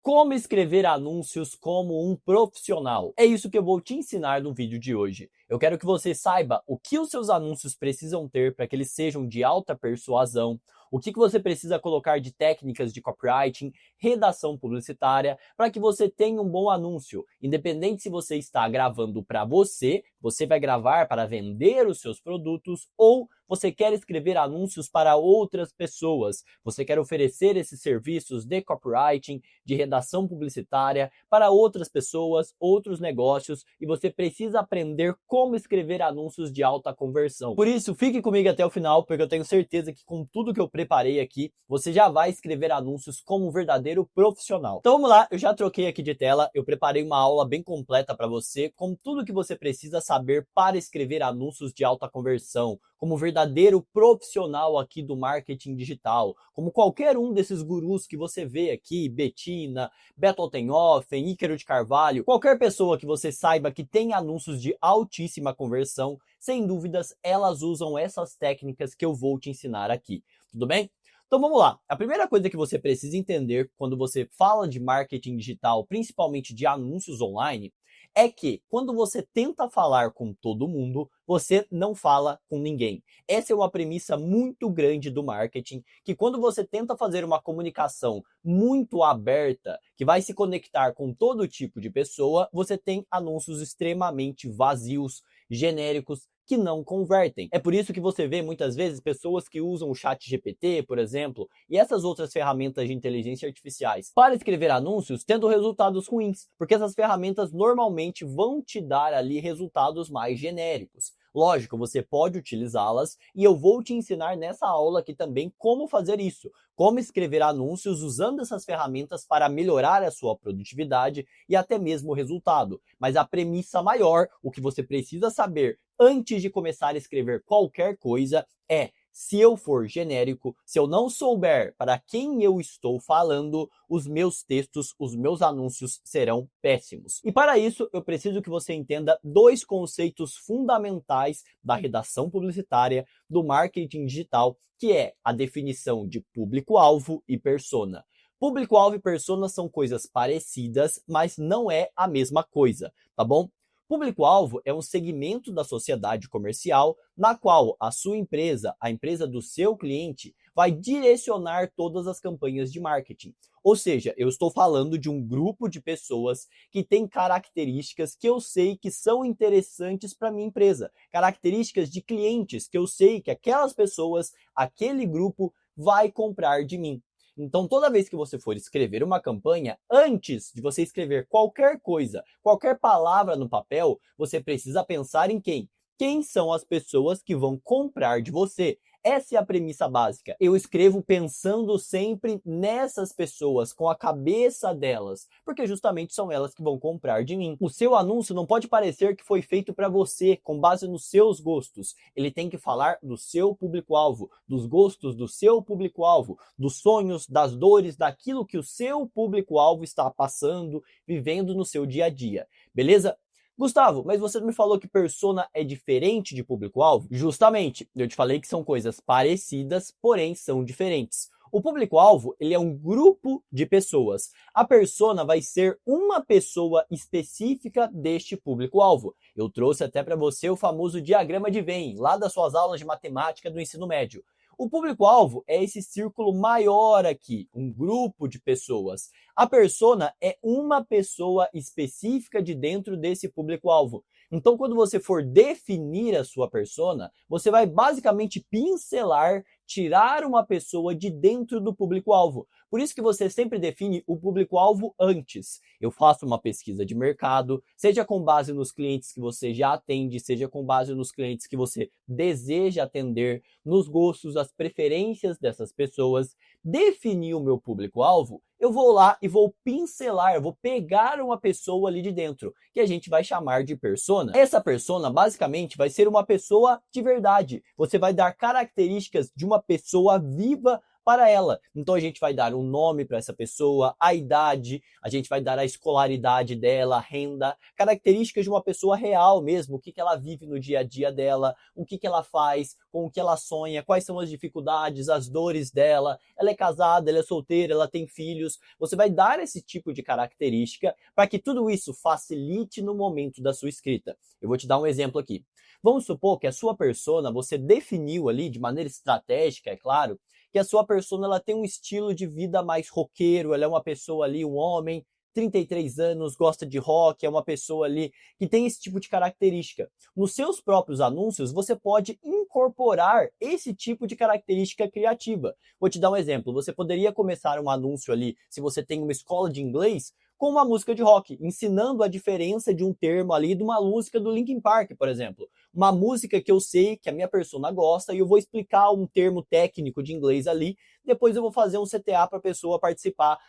Como escrever anúncios como um profissional? É isso que eu vou te ensinar no vídeo de hoje. Eu quero que você saiba o que os seus anúncios precisam ter para que eles sejam de alta persuasão, o que você precisa colocar de técnicas de copywriting, redação publicitária, para que você tenha um bom anúncio. Independente se você está gravando para você vai gravar para vender os seus produtos ou você quer escrever anúncios para outras pessoas. Você quer oferecer esses serviços de copywriting, de redação publicitária para outras pessoas, outros negócios e você precisa aprender como escrever anúncios de alta conversão. Por isso, fique comigo até o final, porque eu tenho certeza que com tudo que eu preparei aqui, você já vai escrever anúncios como um verdadeiro profissional. Então vamos lá, eu já troquei aqui de tela, eu preparei uma aula bem completa para você, com tudo que você precisa saber para escrever anúncios de alta conversão, como um verdadeiro profissional aqui do marketing digital, como qualquer um desses gurus que você vê aqui, Betina, Beto Altenhofen, Ícaro de Carvalho, qualquer pessoa que você saiba que tem anúncios de altíssima conversão, sem dúvidas, elas usam essas técnicas que eu vou te ensinar aqui. Tudo bem? Então vamos lá. A primeira coisa que você precisa entender quando você fala de marketing digital, principalmente de anúncios online, é que quando você tenta falar com todo mundo, você não fala com ninguém. Essa é uma premissa muito grande do marketing, que quando você tenta fazer uma comunicação muito aberta, que vai se conectar com todo tipo de pessoa, você tem anúncios extremamente vazios, genéricos, que não convertem. É por isso que você vê muitas vezes pessoas que usam o ChatGPT, por exemplo, e essas outras ferramentas de inteligência artificiais para escrever anúncios tendo resultados ruins, porque essas ferramentas normalmente vão te dar ali resultados mais genéricos. Lógico, você pode utilizá-las e eu vou te ensinar nessa aula aqui também como fazer isso, como escrever anúncios usando essas ferramentas para melhorar a sua produtividade e até mesmo o resultado. Mas a premissa maior, o que você precisa saber antes de começar a escrever qualquer coisa é: se eu for genérico, se eu não souber para quem eu estou falando, os meus textos, os meus anúncios serão péssimos. E para isso, eu preciso que você entenda dois conceitos fundamentais da redação publicitária, do marketing digital, que é a definição de público-alvo e persona. Público-alvo e persona são coisas parecidas, mas não é a mesma coisa, tá bom? Público-alvo é um segmento da sociedade comercial na qual a sua empresa, a empresa do seu cliente, vai direcionar todas as campanhas de marketing. Ou seja, eu estou falando de um grupo de pessoas que tem características que eu sei que são interessantes para a minha empresa. Características de clientes que eu sei que aquelas pessoas, aquele grupo, vai comprar de mim. Então, toda vez que você for escrever uma campanha, antes de você escrever qualquer coisa, qualquer palavra no papel, você precisa pensar em quem? Quem são as pessoas que vão comprar de você? Essa é a premissa básica. Eu escrevo pensando sempre nessas pessoas, com a cabeça delas, porque justamente são elas que vão comprar de mim. O seu anúncio não pode parecer que foi feito para você, com base nos seus gostos. Ele tem que falar do seu público-alvo, dos gostos do seu público-alvo, dos sonhos, das dores, daquilo que o seu público-alvo está passando, vivendo no seu dia a dia. Beleza? Gustavo, mas você me falou que persona é diferente de público-alvo? Justamente, eu te falei que são coisas parecidas, porém são diferentes. O público-alvo, ele é um grupo de pessoas. A persona vai ser uma pessoa específica deste público-alvo. Eu trouxe até para você o famoso diagrama de Venn, lá das suas aulas de matemática do ensino médio. O público-alvo é esse círculo maior aqui, um grupo de pessoas. A persona é uma pessoa específica de dentro desse público-alvo. Então, quando você for definir a sua persona, você vai basicamente pincelar, tirar uma pessoa de dentro do público-alvo. Por isso que você sempre define o público-alvo antes. Eu faço uma pesquisa de mercado, seja com base nos clientes que você já atende, seja com base nos clientes que você deseja atender, nos gostos, as preferências dessas pessoas. Definir o meu público-alvo, eu vou lá e vou pincelar, eu vou pegar uma pessoa ali de dentro, que a gente vai chamar de persona. Essa persona, basicamente, vai ser uma pessoa de verdade. Você vai dar características de uma pessoa viva para ela. Então a gente vai dar um nome para essa pessoa, a idade, a gente vai dar a escolaridade dela, a renda, características de uma pessoa real mesmo, o que ela vive no dia a dia dela, o que ela faz, com o que ela sonha, quais são as dificuldades, as dores dela, ela é casada, ela é solteira, ela tem filhos. Você vai dar esse tipo de característica para que tudo isso facilite no momento da sua escrita. Eu vou te dar um exemplo aqui. Vamos supor que a sua persona, você definiu ali de maneira estratégica, é claro, que a sua persona ela tem um estilo de vida mais roqueiro, ela é uma pessoa ali, um homem, 33 anos, gosta de rock, é uma pessoa ali que tem esse tipo de característica. Nos seus próprios anúncios, você pode incorporar esse tipo de característica criativa. Vou te dar um exemplo. Você poderia começar um anúncio ali, se você tem uma escola de inglês, com uma música de rock, ensinando a diferença de um termo ali de uma música do Linkin Park, por exemplo. Uma música que eu sei que a minha persona gosta e eu vou explicar um termo técnico de inglês ali, depois eu vou fazer um CTA para a pessoa participar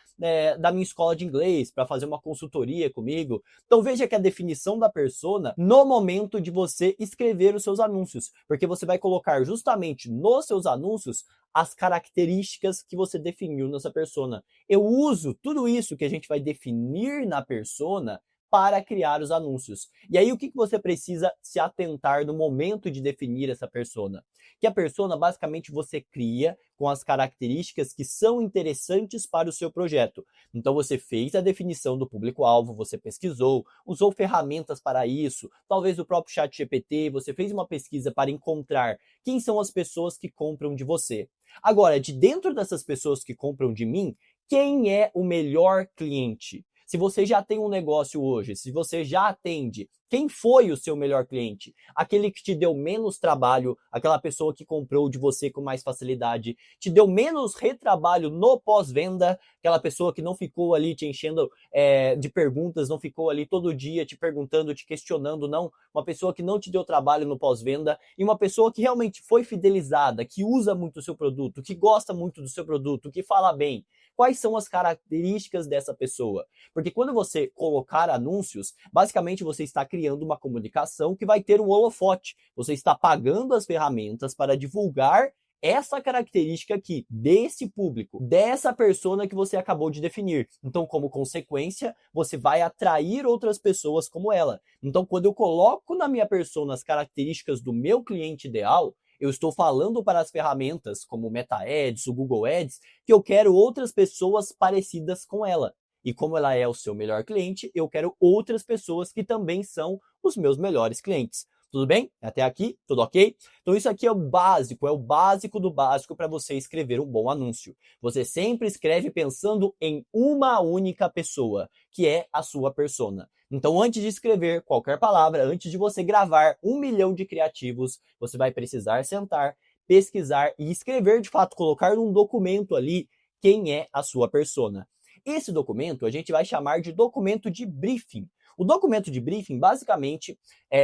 da minha escola de inglês, para fazer uma consultoria comigo. Então veja que a definição da persona no momento de você escrever os seus anúncios, porque você vai colocar justamente nos seus anúncios as características que você definiu nessa persona. Eu uso tudo isso que a gente vai definir na persona para criar os anúncios. E aí o que você precisa se atentar no momento de definir essa persona? Que a persona basicamente você cria com as características que são interessantes para o seu projeto. Então você fez a definição do público-alvo, você pesquisou, usou ferramentas para isso, talvez o próprio ChatGPT, você fez uma pesquisa para encontrar quem são as pessoas que compram de você. Agora, de dentro dessas pessoas que compram de mim, quem é o melhor cliente? Se você já tem um negócio hoje, se você já atende, quem foi o seu melhor cliente? Aquele que te deu menos trabalho, aquela pessoa que comprou de você com mais facilidade, te deu menos retrabalho no pós-venda, aquela pessoa que não ficou ali te enchendo de perguntas, não ficou ali todo dia te perguntando, te questionando, não. Uma pessoa que não te deu trabalho no pós-venda e uma pessoa que realmente foi fidelizada, que usa muito o seu produto, que gosta muito do seu produto, que fala bem. Quais são as características dessa pessoa? Porque quando você colocar anúncios, basicamente você está criando uma comunicação que vai ter um holofote. Você está pagando as ferramentas para divulgar essa característica aqui, desse público, dessa persona que você acabou de definir. Então, como consequência, você vai atrair outras pessoas como ela. Então, quando eu coloco na minha persona as características do meu cliente ideal, eu estou falando para as ferramentas como o Meta Ads, o Google Ads, que eu quero outras pessoas parecidas com ela. E como ela é o seu melhor cliente, eu quero outras pessoas que também são os meus melhores clientes. Tudo bem? Até aqui? Tudo ok? Então isso aqui é o básico do básico para você escrever um bom anúncio. Você sempre escreve pensando em uma única pessoa, que é a sua persona. Então antes de escrever qualquer palavra, antes de você gravar 1 milhão de criativos, você vai precisar sentar, pesquisar e escrever de fato, colocar num documento ali quem é a sua persona. Esse documento a gente vai chamar de documento de briefing. O documento de briefing, basicamente,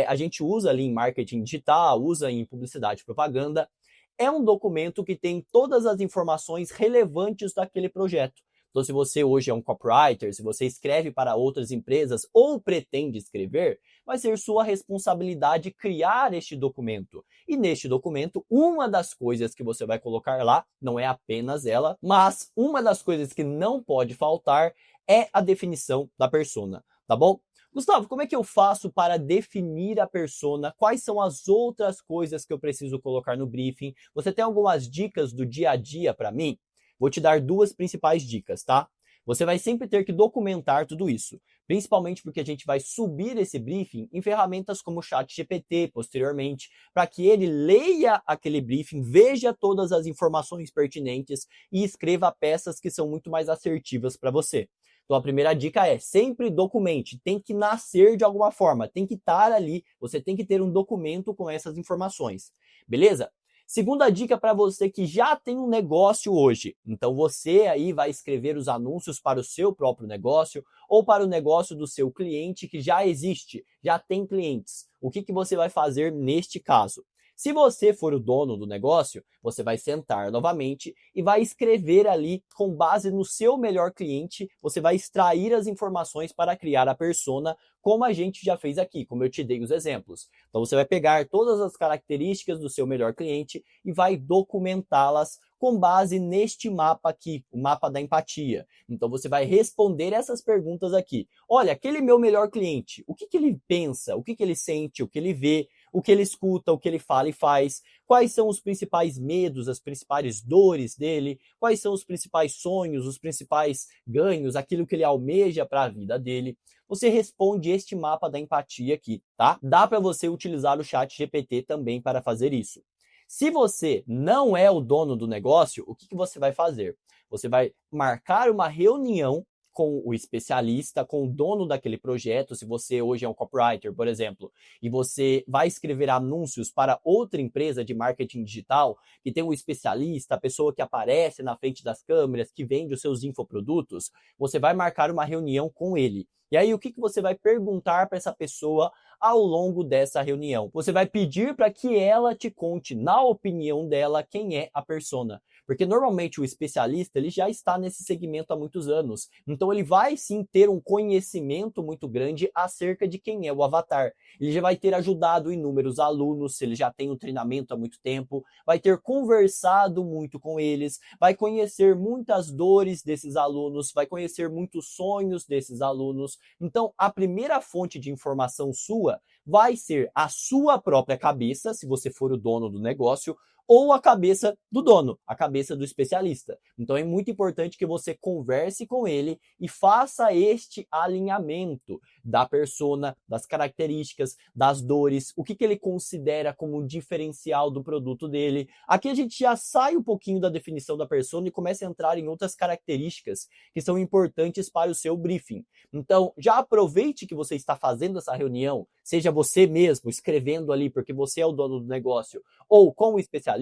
a gente usa ali em marketing digital, usa em publicidade e propaganda. É um documento que tem todas as informações relevantes daquele projeto. Então, se você hoje é um copywriter, se você escreve para outras empresas ou pretende escrever, vai ser sua responsabilidade criar este documento. E neste documento, uma das coisas que você vai colocar lá, não é apenas ela, mas uma das coisas que não pode faltar é a definição da persona, tá bom? Gustavo, como é que eu faço para definir a persona? Quais são as outras coisas que eu preciso colocar no briefing? Você tem algumas dicas do dia a dia para mim? Vou te dar 2 principais dicas, tá? Você vai sempre ter que documentar tudo isso, principalmente porque a gente vai subir esse briefing em ferramentas como o ChatGPT posteriormente, para que ele leia aquele briefing, veja todas as informações pertinentes e escreva peças que são muito mais assertivas para você. Então a primeira dica é sempre documente, tem que nascer de alguma forma, tem que estar ali, você tem que ter um documento com essas informações, beleza? Segunda dica para você que já tem um negócio hoje. Então você aí vai escrever os anúncios para o seu próprio negócio ou para o negócio do seu cliente que já existe, já tem clientes. O que você vai fazer neste caso? Se você for o dono do negócio, você vai sentar novamente e vai escrever ali, com base no seu melhor cliente, você vai extrair as informações para criar a persona, como a gente já fez aqui, como eu te dei os exemplos. Então você vai pegar todas as características do seu melhor cliente e vai documentá-las com base neste mapa aqui, o mapa da empatia. Então você vai responder essas perguntas aqui. Olha, aquele meu melhor cliente, o que ele pensa, o que ele sente, o que ele vê, o que ele escuta, o que ele fala e faz, quais são os principais medos, as principais dores dele, quais são os principais sonhos, os principais ganhos, aquilo que ele almeja para a vida dele. Você responde este mapa da empatia aqui, tá? Dá para você utilizar o chat GPT também para fazer isso. Se você não é o dono do negócio, o que você vai fazer? Você vai marcar uma reunião com o especialista, com o dono daquele projeto, se você hoje é um copywriter, por exemplo, e você vai escrever anúncios para outra empresa de marketing digital, que tem um especialista, a pessoa que aparece na frente das câmeras, que vende os seus infoprodutos, você vai marcar uma reunião com ele. E aí, o que você vai perguntar para essa pessoa ao longo dessa reunião? Você vai pedir para que ela te conte, na opinião dela, quem é a persona. Porque normalmente o especialista ele já está nesse segmento há muitos anos. Então ele vai sim ter um conhecimento muito grande acerca de quem é o avatar. Ele já vai ter ajudado inúmeros alunos, ele já tem um treinamento há muito tempo, vai ter conversado muito com eles, vai conhecer muitas dores desses alunos, vai conhecer muitos sonhos desses alunos. Então a primeira fonte de informação sua vai ser a sua própria cabeça, se você for o dono do negócio, ou a cabeça do dono, a cabeça do especialista. Então é muito importante que você converse com ele e faça este alinhamento da persona, das características, das dores, o que ele considera como um diferencial do produto dele. Aqui a gente já sai um pouquinho da definição da persona e começa a entrar em outras características que são importantes para o seu briefing. Então já aproveite que você está fazendo essa reunião, seja você mesmo escrevendo ali porque você é o dono do negócio, ou com o especialista,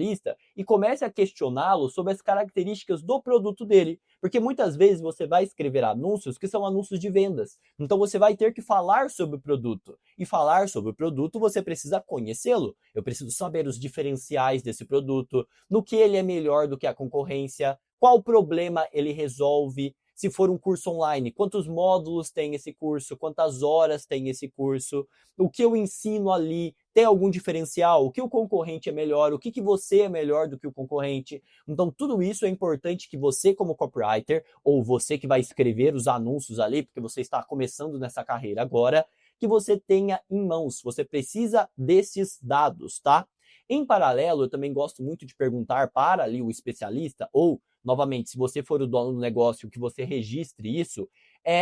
e comece a questioná-lo sobre as características do produto dele. Porque muitas vezes você vai escrever anúncios que são anúncios de vendas. Então você vai ter que falar sobre o produto. E falar sobre o produto, você precisa conhecê-lo. Eu preciso saber os diferenciais desse produto, no que ele é melhor do que a concorrência, qual problema ele resolve. Se for um curso online, quantos módulos tem esse curso, quantas horas tem esse curso, o que eu ensino ali, tem algum diferencial, o que o concorrente é melhor, o que você é melhor do que o concorrente. Então tudo isso é importante que você como copywriter, ou você que vai escrever os anúncios ali, porque você está começando nessa carreira agora, que você tenha em mãos. Você precisa desses dados, tá? Em paralelo, eu também gosto muito de perguntar para ali o especialista, ou novamente, se você for o dono do negócio, que você registre isso,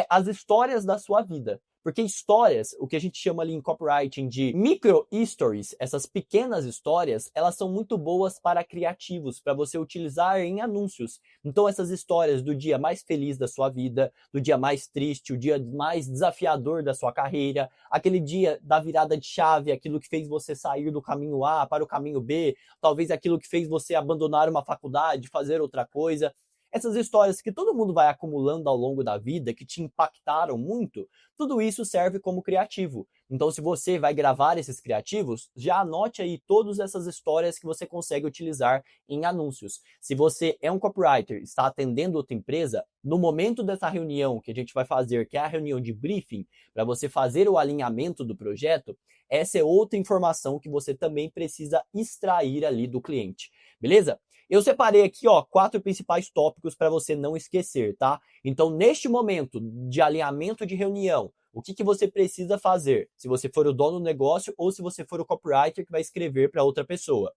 as histórias da sua vida. Porque histórias, o que a gente chama ali em copywriting de micro stories, essas pequenas histórias, elas são muito boas para criativos, para você utilizar em anúncios. Então essas histórias do dia mais feliz da sua vida, do dia mais triste, o dia mais desafiador da sua carreira, aquele dia da virada de chave, aquilo que fez você sair do caminho A para o caminho B, talvez aquilo que fez você abandonar uma faculdade, fazer outra coisa. Essas histórias que todo mundo vai acumulando ao longo da vida, que te impactaram muito, tudo isso serve como criativo. Então, se você vai gravar esses criativos, já anote aí todas essas histórias que você consegue utilizar em anúncios. Se você é um copywriter, está atendendo outra empresa, no momento dessa reunião que a gente vai fazer, que é a reunião de briefing, para você fazer o alinhamento do projeto, essa é outra informação que você também precisa extrair ali do cliente. Beleza? Eu separei aqui, 4 principais tópicos para você não esquecer, tá? Então, neste momento de alinhamento de reunião, o que você precisa fazer? Se você for o dono do negócio ou se você for o copywriter que vai escrever para outra pessoa.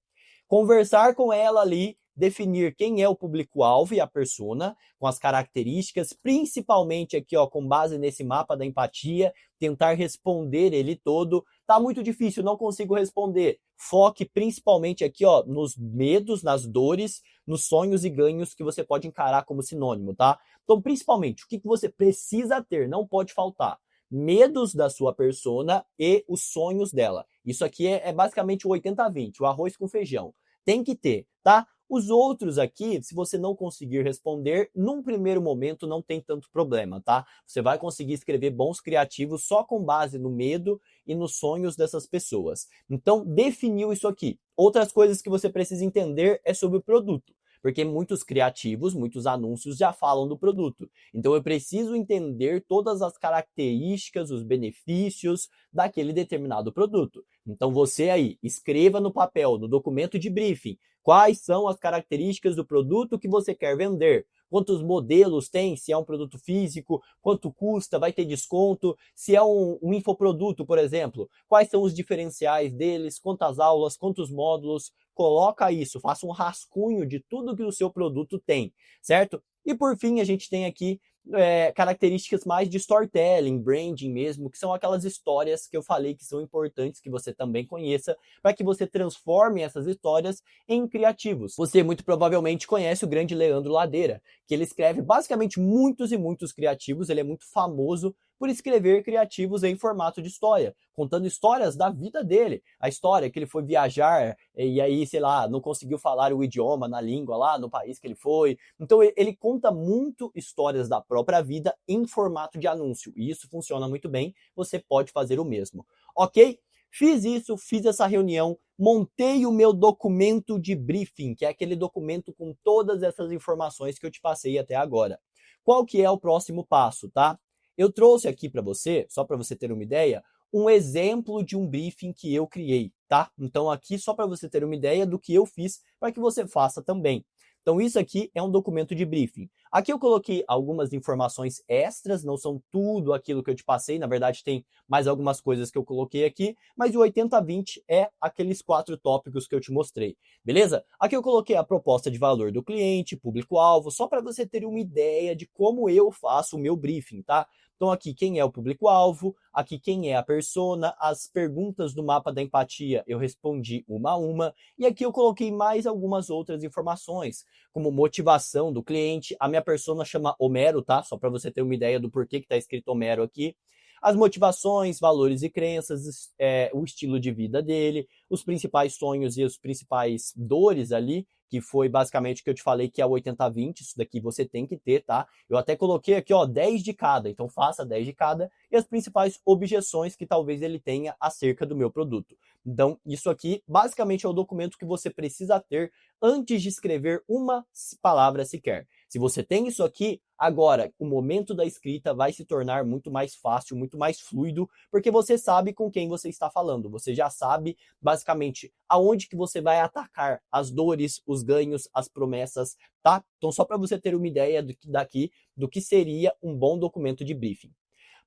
Conversar com ela ali, definir quem é o público-alvo e a persona, com as características, principalmente aqui, com base nesse mapa da empatia, tentar responder ele todo. Tá muito difícil, não consigo responder. Foque principalmente aqui, nos medos, nas dores, nos sonhos e ganhos que você pode encarar como sinônimo, tá? Então, principalmente, o que você precisa ter, não pode faltar. Medos da sua persona e os sonhos dela. Isso aqui é basicamente o 80-20, o arroz com feijão. Tem que ter, tá? Os outros aqui, se você não conseguir responder, num primeiro momento não tem tanto problema, tá? Você vai conseguir escrever bons criativos só com base no medo e nos sonhos dessas pessoas. Então, definiu isso aqui. Outras coisas que você precisa entender é sobre o produto. Porque muitos criativos, muitos anúncios já falam do produto. Então eu preciso entender todas as características, os benefícios daquele determinado produto. Então você aí, escreva no papel, no documento de briefing, quais são as características do produto que você quer vender. Quantos modelos tem, se é um produto físico, quanto custa, vai ter desconto, se é um infoproduto, por exemplo, quais são os diferenciais deles, quantas aulas, quantos módulos, coloca isso, faça um rascunho de tudo que o seu produto tem, certo? E por fim, a gente tem aqui características mais de storytelling, branding mesmo, que são aquelas histórias que eu falei que são importantes que você também conheça, para que você transforme essas histórias em criativos. Você muito provavelmente conhece o grande Leandro Ladeira, que ele escreve basicamente muitos e muitos criativos, ele é muito famoso por escrever criativos em formato de história, contando histórias da vida dele. A história que ele foi viajar e aí, sei lá, não conseguiu falar o idioma na língua lá no país que ele foi. Então ele conta muito histórias da própria vida em formato de anúncio. E isso funciona muito bem, você pode fazer o mesmo. Ok? Fiz isso, fiz essa reunião, montei o meu documento de briefing, que é aquele documento com todas essas informações que eu te passei até agora. Qual que é o próximo passo, tá? Eu trouxe aqui para você, só para você ter uma ideia, um exemplo de um briefing que eu criei, tá? Então aqui só para você ter uma ideia do que eu fiz para que você faça também. Então isso aqui é um documento de briefing. Aqui eu coloquei algumas informações extras, não são tudo aquilo que eu te passei, na verdade tem mais algumas coisas que eu coloquei aqui, mas o 80-20 é aqueles 4 tópicos que eu te mostrei, beleza? Aqui eu coloquei a proposta de valor do cliente, público-alvo, só para você ter uma ideia de como eu faço o meu briefing, tá? Então aqui quem é o público-alvo, aqui quem é a persona, as perguntas do mapa da empatia eu respondi uma a uma, e aqui eu coloquei mais algumas outras informações, como motivação do cliente, a minha persona chama Homero, tá? Só para você ter uma ideia do porquê que está escrito Homero aqui. As motivações, valores e crenças, o estilo de vida dele, os principais sonhos e as principais dores ali, que foi basicamente o que eu te falei que é o 80-20, isso daqui você tem que ter, tá? Eu até coloquei aqui, ó, 10 de cada, então faça 10 de cada, e as principais objeções que talvez ele tenha acerca do meu produto. Então, isso aqui basicamente é o documento que você precisa ter antes de escrever uma palavra sequer. Se você tem isso aqui, agora o momento da escrita vai se tornar muito mais fácil, muito mais fluido, porque você sabe com quem você está falando. Você já sabe basicamente aonde que você vai atacar as dores, os ganhos, as promessas, tá? Então só para você ter uma ideia do que seria um bom documento de briefing.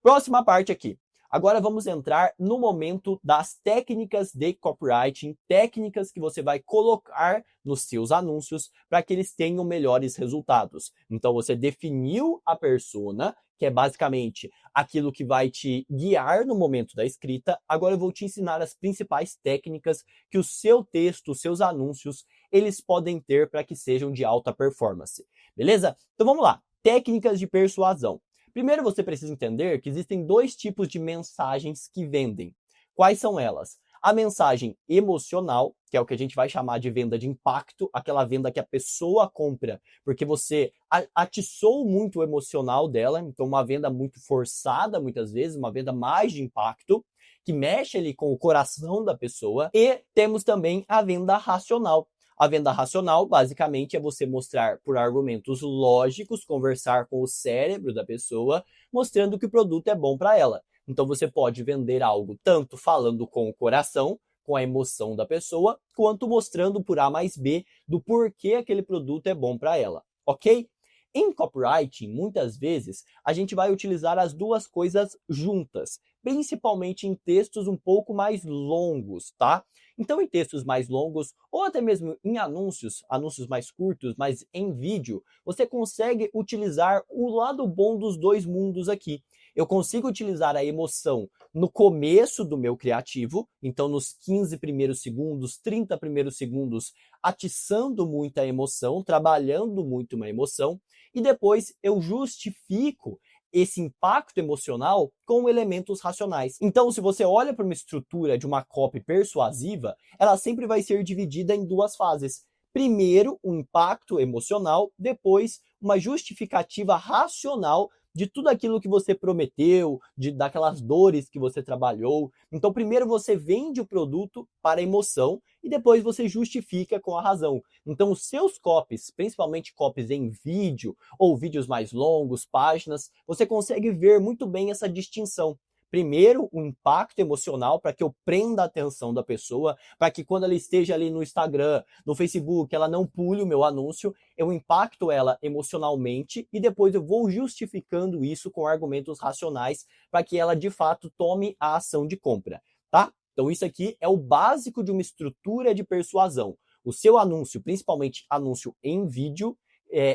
Próxima parte aqui. Agora vamos entrar no momento das técnicas de copywriting, técnicas que você vai colocar nos seus anúncios para que eles tenham melhores resultados. Então você definiu a persona, que é basicamente aquilo que vai te guiar no momento da escrita. Agora eu vou te ensinar as principais técnicas que o seu texto, os seus anúncios, eles podem ter para que sejam de alta performance. Beleza? Então vamos lá. Técnicas de persuasão. Primeiro você precisa entender que existem 2 tipos de mensagens que vendem. Quais são elas? A mensagem emocional, que é o que a gente vai chamar de venda de impacto, aquela venda que a pessoa compra porque você atiçou muito o emocional dela, então uma venda muito forçada muitas vezes, uma venda mais de impacto, que mexe ali com o coração da pessoa. E temos também a venda racional. A venda racional, basicamente, é você mostrar por argumentos lógicos, conversar com o cérebro da pessoa, mostrando que o produto é bom para ela. Então, você pode vender algo tanto falando com o coração, com a emoção da pessoa, quanto mostrando por A mais B do porquê aquele produto é bom para ela, ok? Em copywriting, muitas vezes, a gente vai utilizar as duas coisas juntas, principalmente em textos um pouco mais longos, tá? Então, em textos mais longos, ou até mesmo em anúncios mais curtos, mas em vídeo, você consegue utilizar o lado bom dos 2 mundos aqui. Eu consigo utilizar a emoção no começo do meu criativo, então nos 15 primeiros segundos, 30 primeiros segundos, atiçando muita emoção, trabalhando muito uma emoção, e depois eu justifico esse impacto emocional com elementos racionais. Então, se você olha para uma estrutura de uma copy persuasiva, ela sempre vai ser dividida em 2 fases. Primeiro, um impacto emocional, depois, uma justificativa racional de tudo aquilo que você prometeu, daquelas dores que você trabalhou. Então, primeiro você vende o produto para a emoção e depois você justifica com a razão. Então, os seus copies, principalmente copies em vídeo ou vídeos mais longos, páginas, você consegue ver muito bem essa distinção. Primeiro, o impacto emocional para que eu prenda a atenção da pessoa, para que quando ela esteja ali no Instagram, no Facebook, ela não pule o meu anúncio, eu impacto ela emocionalmente e depois eu vou justificando isso com argumentos racionais para que ela de fato tome a ação de compra, tá? Então isso aqui é o básico de uma estrutura de persuasão. O seu anúncio, principalmente anúncio em vídeo,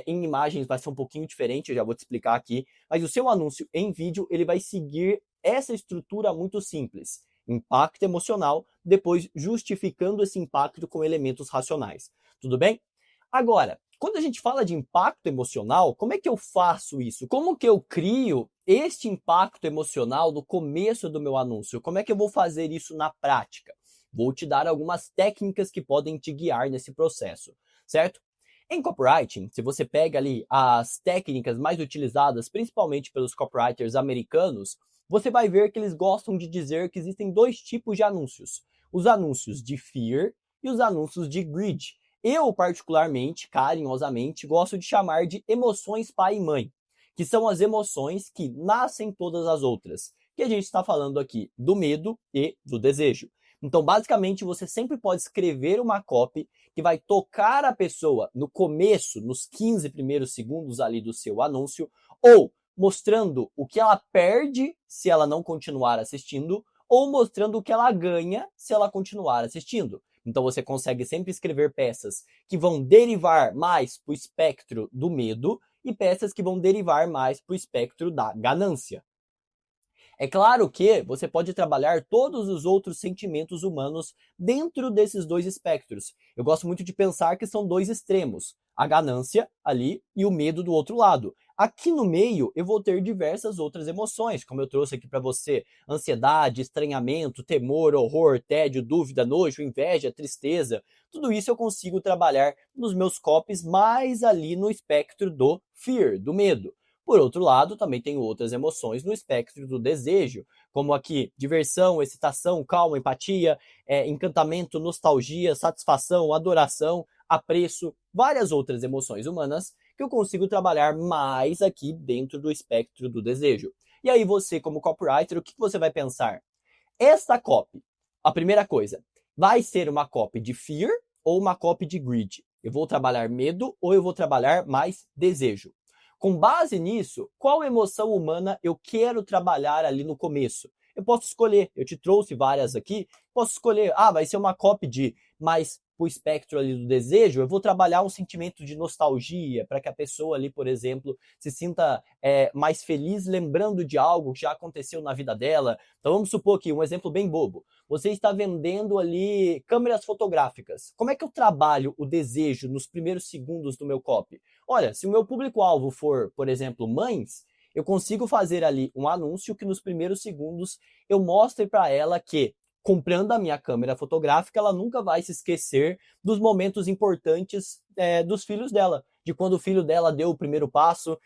em imagens vai ser um pouquinho diferente, eu já vou te explicar aqui, mas o seu anúncio em vídeo ele vai seguir essa estrutura muito simples. Impacto emocional, depois justificando esse impacto com elementos racionais. Tudo bem? Agora, quando a gente fala de impacto emocional, como é que eu faço isso? Como que eu crio este impacto emocional no começo do meu anúncio? Como é que eu vou fazer isso na prática? Vou te dar algumas técnicas que podem te guiar nesse processo, certo? Em copywriting, se você pega ali as técnicas mais utilizadas, principalmente pelos copywriters americanos, você vai ver que eles gostam de dizer que existem dois tipos de anúncios. Os anúncios de fear e os anúncios de greed. Eu, particularmente, carinhosamente, gosto de chamar de emoções pai e mãe, que são as emoções que nascem todas as outras, que a gente está falando aqui do medo e do desejo. Então, basicamente, você sempre pode escrever uma copy que vai tocar a pessoa no começo, nos 15 primeiros segundos ali do seu anúncio, ou mostrando o que ela perde se ela não continuar assistindo, ou mostrando o que ela ganha se ela continuar assistindo. Então você consegue sempre escrever peças que vão derivar mais para o espectro do medo e peças que vão derivar mais para o espectro da ganância. É claro que você pode trabalhar todos os outros sentimentos humanos dentro desses dois espectros. Eu gosto muito de pensar que são dois extremos, a ganância ali e o medo do outro lado. Aqui no meio eu vou ter diversas outras emoções, como eu trouxe aqui para você: ansiedade, estranhamento, temor, horror, tédio, dúvida, nojo, inveja, tristeza. Tudo isso eu consigo trabalhar nos meus copies mais ali no espectro do fear, do medo. Por outro lado, também tem outras emoções no espectro do desejo, como aqui diversão, excitação, calma, empatia, encantamento, nostalgia, satisfação, adoração, apreço, várias outras emoções humanas que eu consigo trabalhar mais aqui dentro do espectro do desejo. E aí você, como copywriter, o que você vai pensar? Esta copy, a primeira coisa, vai ser uma copy de fear ou uma copy de greed? Eu vou trabalhar medo ou eu vou trabalhar mais desejo? Com base nisso, qual emoção humana eu quero trabalhar ali no começo? Eu posso escolher, eu te trouxe várias aqui, posso escolher, vai ser uma copy de mais pro espectro ali do desejo, eu vou trabalhar um sentimento de nostalgia, para que a pessoa ali, por exemplo, se sinta mais feliz lembrando de algo que já aconteceu na vida dela. Então vamos supor que um exemplo bem bobo, você está vendendo ali câmeras fotográficas. Como é que eu trabalho o desejo nos primeiros segundos do meu copy? Olha, se o meu público-alvo for, por exemplo, mães, eu consigo fazer ali um anúncio que nos primeiros segundos eu mostre para ela que, comprando a minha câmera fotográfica, ela nunca vai se esquecer dos momentos importantes dos filhos dela, de quando o filho dela deu o primeiro passo,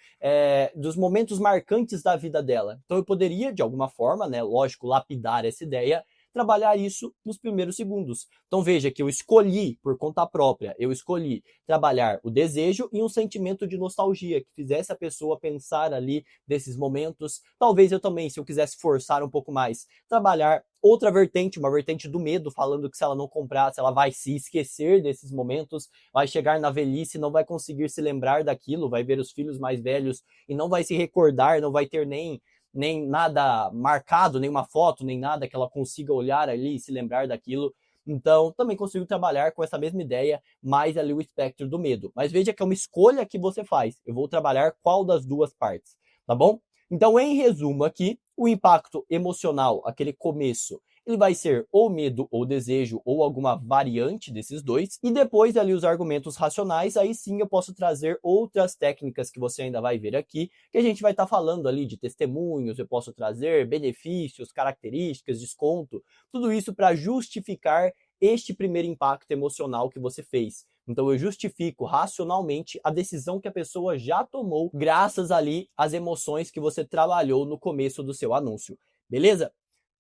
dos momentos marcantes da vida dela. Então eu poderia, de alguma forma, né, lógico, lapidar essa ideia, trabalhar isso nos primeiros segundos. Então veja que eu escolhi, por conta própria, eu escolhi trabalhar o desejo e um sentimento de nostalgia, que fizesse a pessoa pensar ali desses momentos. Talvez eu também, se eu quisesse forçar um pouco mais, trabalhar outra vertente, uma vertente do medo, falando que se ela não comprasse, ela vai se esquecer desses momentos, vai chegar na velhice e não vai conseguir se lembrar daquilo, vai ver os filhos mais velhos e não vai se recordar, não vai ter nem nada marcado, nenhuma foto, nem nada que ela consiga olhar ali e se lembrar daquilo. Então, também consigo trabalhar com essa mesma ideia, mais ali o espectro do medo. Mas veja que é uma escolha que você faz. Eu vou trabalhar qual das duas partes, tá bom? Então, em resumo aqui, o impacto emocional, aquele começo, ele vai ser ou medo ou desejo ou alguma variante desses dois. E depois ali os argumentos racionais, aí sim eu posso trazer outras técnicas que você ainda vai ver aqui, que a gente vai estar falando ali de testemunhos, eu posso trazer benefícios, características, desconto, tudo isso para justificar este primeiro impacto emocional que você fez. Então eu justifico racionalmente a decisão que a pessoa já tomou graças ali às emoções que você trabalhou no começo do seu anúncio. Beleza?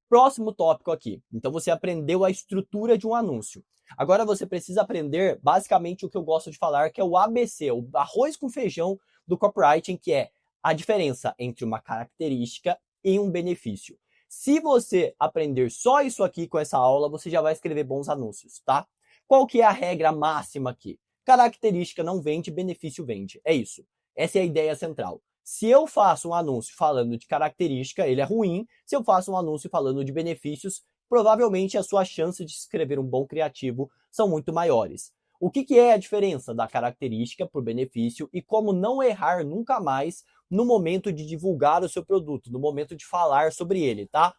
Próximo tópico aqui. Então você aprendeu a estrutura de um anúncio. Agora você precisa aprender basicamente o que eu gosto de falar, que é o ABC, o arroz com feijão do copywriting, que é a diferença entre uma característica e um benefício. Se você aprender só isso aqui com essa aula, você já vai escrever bons anúncios, tá? Qual que é a regra máxima aqui? Característica não vende, benefício vende. É isso. Essa é a ideia central. Se eu faço um anúncio falando de característica, ele é ruim. Se eu faço um anúncio falando de benefícios, provavelmente as suas chances de escrever um bom criativo são muito maiores. O que é a diferença da característica por benefício e como não errar nunca mais no momento de divulgar o seu produto, no momento de falar sobre ele, tá?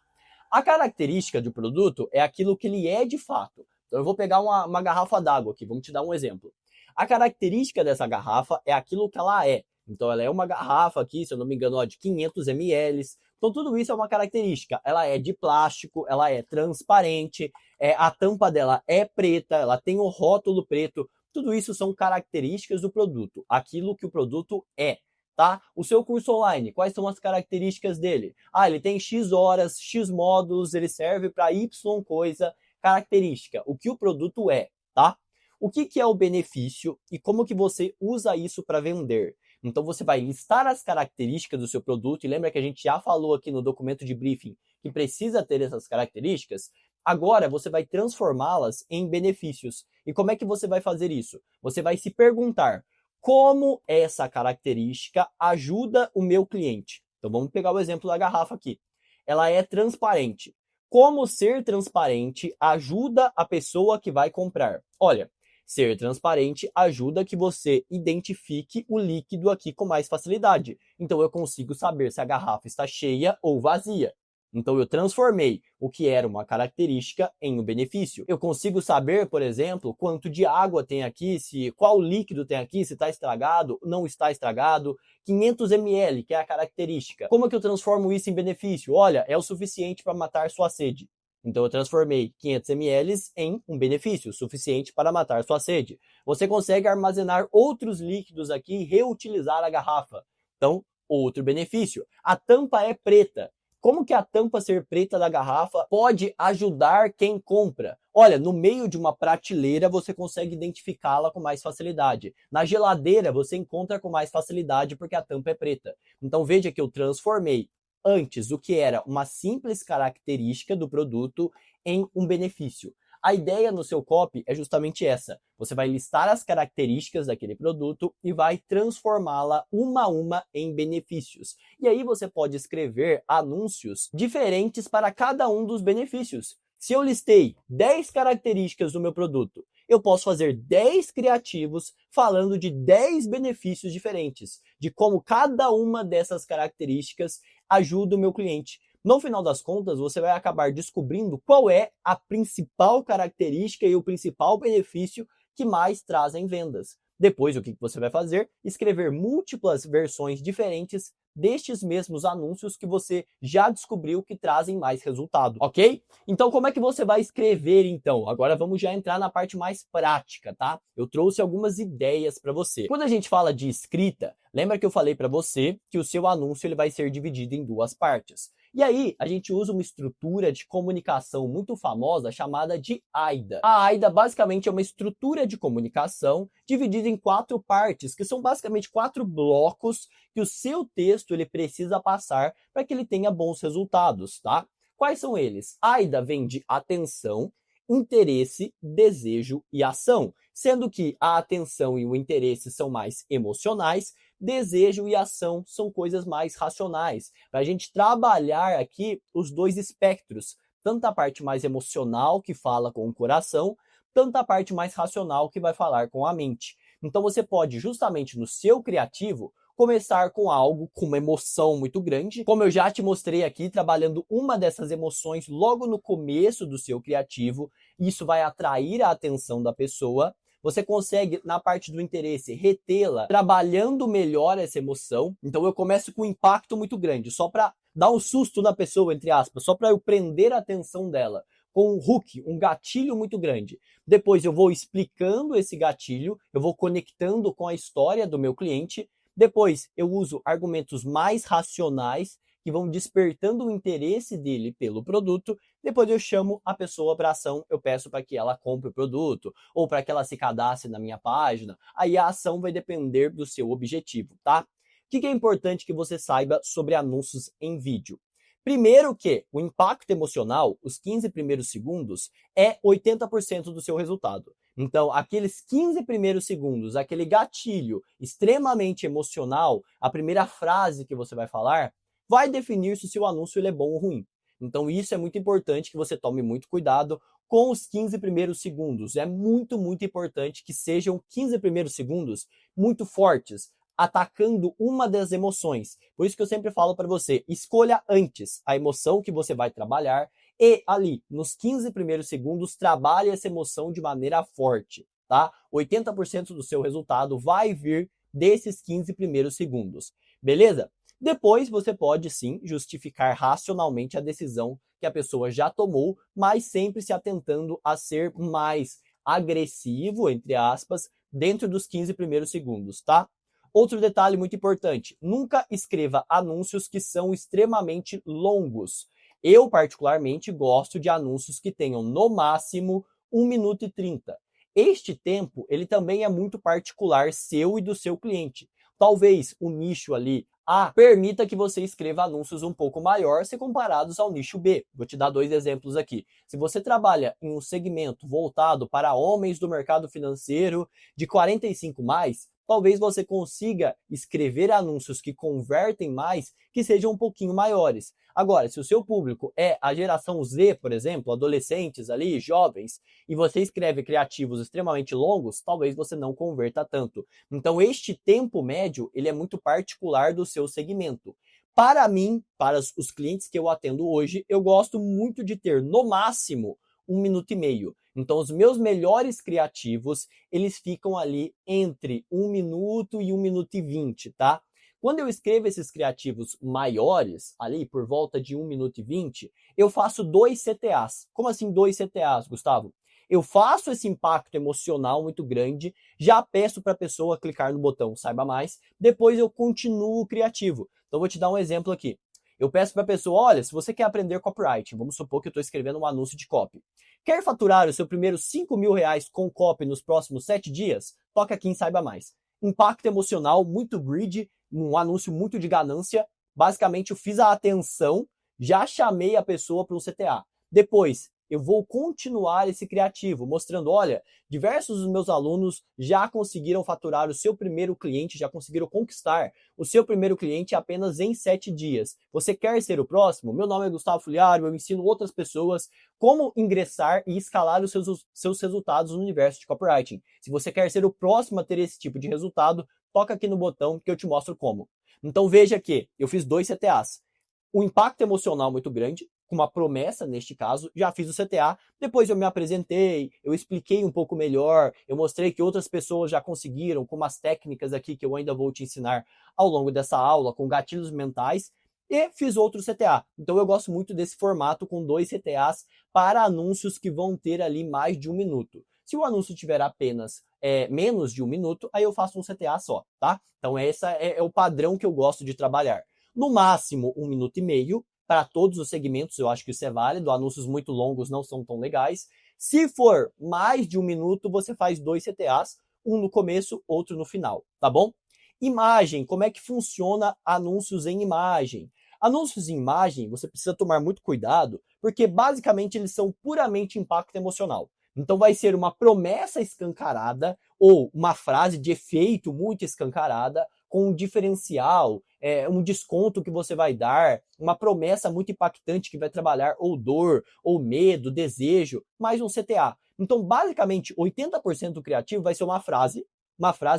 A característica do produto é aquilo que ele é de fato. Então eu vou pegar uma garrafa d'água aqui, vamos te dar um exemplo. A característica dessa garrafa é aquilo que ela é. Então ela é uma garrafa aqui, se eu não me engano, de 500 ml. Então tudo isso é uma característica. Ela é de plástico, ela é transparente, a tampa dela é preta, ela tem o rótulo preto. Tudo isso são características do produto, aquilo que o produto é, tá? O seu curso online, quais são as características dele? Ele tem X horas, X módulos, ele serve para Y coisa, característica, o que o produto é, tá? O que é o benefício e como que você usa isso para vender? Então você vai listar as características do seu produto, e lembra que a gente já falou aqui no documento de briefing que precisa ter essas características? Agora você vai transformá-las em benefícios. E como é que você vai fazer isso? Você vai se perguntar como essa característica ajuda o meu cliente. Então vamos pegar o exemplo da garrafa aqui. Ela é transparente. Como ser transparente ajuda a pessoa que vai comprar? Olha, ser transparente ajuda que você identifique o líquido aqui com mais facilidade. Então eu consigo saber se a garrafa está cheia ou vazia. Então eu transformei o que era uma característica em um benefício. Eu consigo saber, por exemplo, quanto de água tem aqui, qual líquido tem aqui, se está estragado, não está estragado. 500 ml, que é a característica. Como é que eu transformo isso em benefício? Olha, é o suficiente para matar sua sede. Então eu transformei 500 ml em um benefício suficiente para matar sua sede. Você consegue armazenar outros líquidos aqui e reutilizar a garrafa. Então, outro benefício. A tampa é preta. Como que a tampa ser preta da garrafa pode ajudar quem compra? Olha, no meio de uma prateleira você consegue identificá-la com mais facilidade. Na geladeira você encontra com mais facilidade porque a tampa é preta. Então veja que eu transformei antes o que era uma simples característica do produto em um benefício. A ideia no seu copy é justamente essa. Você vai listar as características daquele produto e vai transformá-la uma a uma em benefícios. E aí você pode escrever anúncios diferentes para cada um dos benefícios. Se eu listei 10 características do meu produto, eu posso fazer 10 criativos falando de 10 benefícios diferentes, de como cada uma dessas características ajuda o meu cliente. No final das contas, você vai acabar descobrindo qual é a principal característica e o principal benefício que mais trazem vendas. Depois, o que você vai fazer? Escrever múltiplas versões diferentes destes mesmos anúncios que você já descobriu que trazem mais resultado, ok? Então, como é que você vai escrever, então? Agora vamos já entrar na parte mais prática, tá? Eu trouxe algumas ideias para você. Quando a gente fala de escrita, lembra que eu falei para você que o seu anúncio ele vai ser dividido em duas partes. E aí, a gente usa uma estrutura de comunicação muito famosa chamada de AIDA. A AIDA basicamente é uma estrutura de comunicação dividida em 4 partes, que são basicamente 4 blocos que o seu texto ele precisa passar para que ele tenha bons resultados, tá? Quais são eles? AIDA vem de atenção, interesse, desejo e ação, sendo que a atenção e o interesse são mais emocionais, desejo e ação são coisas mais racionais. Para a gente trabalhar aqui os dois espectros, tanto a parte mais emocional, que fala com o coração, tanto a parte mais racional, que vai falar com a mente. Então você pode, justamente no seu criativo, começar com algo com uma emoção muito grande, como eu já te mostrei aqui, trabalhando uma dessas emoções logo no começo do seu criativo. Isso vai atrair a atenção da pessoa. Você consegue, na parte do interesse, retê-la, trabalhando melhor essa emoção. Então eu começo com um impacto muito grande, só para dar um susto na pessoa, entre aspas, só para eu prender a atenção dela. com um hook, um gatilho muito grande. Depois eu vou explicando esse gatilho, eu vou conectando com a história do meu cliente. Depois eu uso argumentos mais racionais que vão despertando o interesse dele pelo produto. Depois eu chamo a pessoa para ação, eu peço para que ela compre o produto ou para que ela se cadastre na minha página. Aí a ação vai depender do seu objetivo, tá? O que é importante que você saiba sobre anúncios em vídeo? Primeiro que o impacto emocional, os 15 primeiros segundos, é 80% do seu resultado. Então, aqueles 15 primeiros segundos, aquele gatilho extremamente emocional, a primeira frase que você vai falar, vai definir se o seu anúncio ele é bom ou ruim. Então, isso é muito importante que você tome muito cuidado com os 15 primeiros segundos. É muito, muito importante que sejam 15 primeiros segundos muito fortes, atacando uma das emoções. Por isso que eu sempre falo para você, escolha antes a emoção que você vai trabalhar e ali, nos 15 primeiros segundos, trabalhe essa emoção de maneira forte, tá? 80% do seu resultado vai vir desses 15 primeiros segundos, beleza? Depois você pode sim justificar racionalmente a decisão que a pessoa já tomou, mas sempre se atentando a ser mais agressivo, entre aspas, dentro dos 15 primeiros segundos, tá? Outro detalhe muito importante, nunca escreva anúncios que são extremamente longos. Eu, particularmente, gosto de anúncios que tenham, no máximo, 1 minuto e 30. Este tempo, ele também é muito particular seu e do seu cliente. Talvez o nicho ali A permita que você escreva anúncios um pouco maior se comparados ao nicho B. Vou te dar 2 exemplos aqui. Se você trabalha em um segmento voltado para homens do mercado financeiro de 45 mais, talvez você consiga escrever anúncios que convertem mais, que sejam um pouquinho maiores. Agora, se o seu público é a geração Z, por exemplo, adolescentes ali, jovens, e você escreve criativos extremamente longos, talvez você não converta tanto. Então, este tempo médio, ele é muito particular do seu segmento. Para mim, para os clientes que eu atendo hoje, eu gosto muito de ter, no máximo, 1 minuto e meio. Então, os meus melhores criativos, eles ficam ali entre 1 minuto e 1 minuto e 20, tá? Quando eu escrevo esses criativos maiores, ali por volta de 1 minuto e 20, eu faço 2 CTAs. Como assim 2 CTAs, Gustavo? Eu faço esse impacto emocional muito grande, já peço para a pessoa clicar no botão Saiba Mais, depois eu continuo o criativo. Então, vou te dar um exemplo aqui. Eu peço para a pessoa, olha, se você quer aprender copywriting, vamos supor que eu estou escrevendo um anúncio de copy. Quer faturar o seu primeiro R$ 5.000 com copy nos próximos 7 dias? Toca aqui em Saiba Mais. Impacto emocional, muito greedy, um anúncio muito de ganância. Basicamente, eu fiz a atenção, já chamei a pessoa para um CTA. Depois, eu vou continuar esse criativo, mostrando, olha, diversos dos meus alunos já conseguiram faturar o seu primeiro cliente, já conseguiram conquistar o seu primeiro cliente apenas em 7 dias. Você quer ser o próximo? Meu nome é Gustavo Foliaro, eu ensino outras pessoas como ingressar e escalar os seus resultados no universo de copywriting. Se você quer ser o próximo a ter esse tipo de resultado, toca aqui no botão que eu te mostro como. Então veja que eu fiz 2 CTAs. Um impacto emocional muito grande, com uma promessa neste caso, já fiz o CTA, depois eu me apresentei, eu expliquei um pouco melhor, eu mostrei que outras pessoas já conseguiram, com umas técnicas aqui que eu ainda vou te ensinar ao longo dessa aula, com gatilhos mentais, e fiz outro CTA. Então eu gosto muito desse formato com 2 CTAs para anúncios que vão ter ali mais de 1 minuto. Se o anúncio tiver apenas menos de 1 minuto, aí eu faço um CTA só, tá? Então esse é o padrão que eu gosto de trabalhar. No máximo 1 minuto e meio, para todos os segmentos, eu acho que isso é válido. Anúncios muito longos não são tão legais. Se for mais de 1 minuto, você faz 2 CTAs, um no começo, outro no final, tá bom? Imagem, como é que funciona anúncios em imagem? Anúncios em imagem, você precisa tomar muito cuidado, porque basicamente eles são puramente impacto emocional. Então vai ser uma promessa escancarada ou uma frase de efeito muito escancarada, com um diferencial, um desconto que você vai dar, uma promessa muito impactante que vai trabalhar ou dor, ou medo, desejo, mais um CTA. Então, basicamente, 80% do criativo vai ser uma frase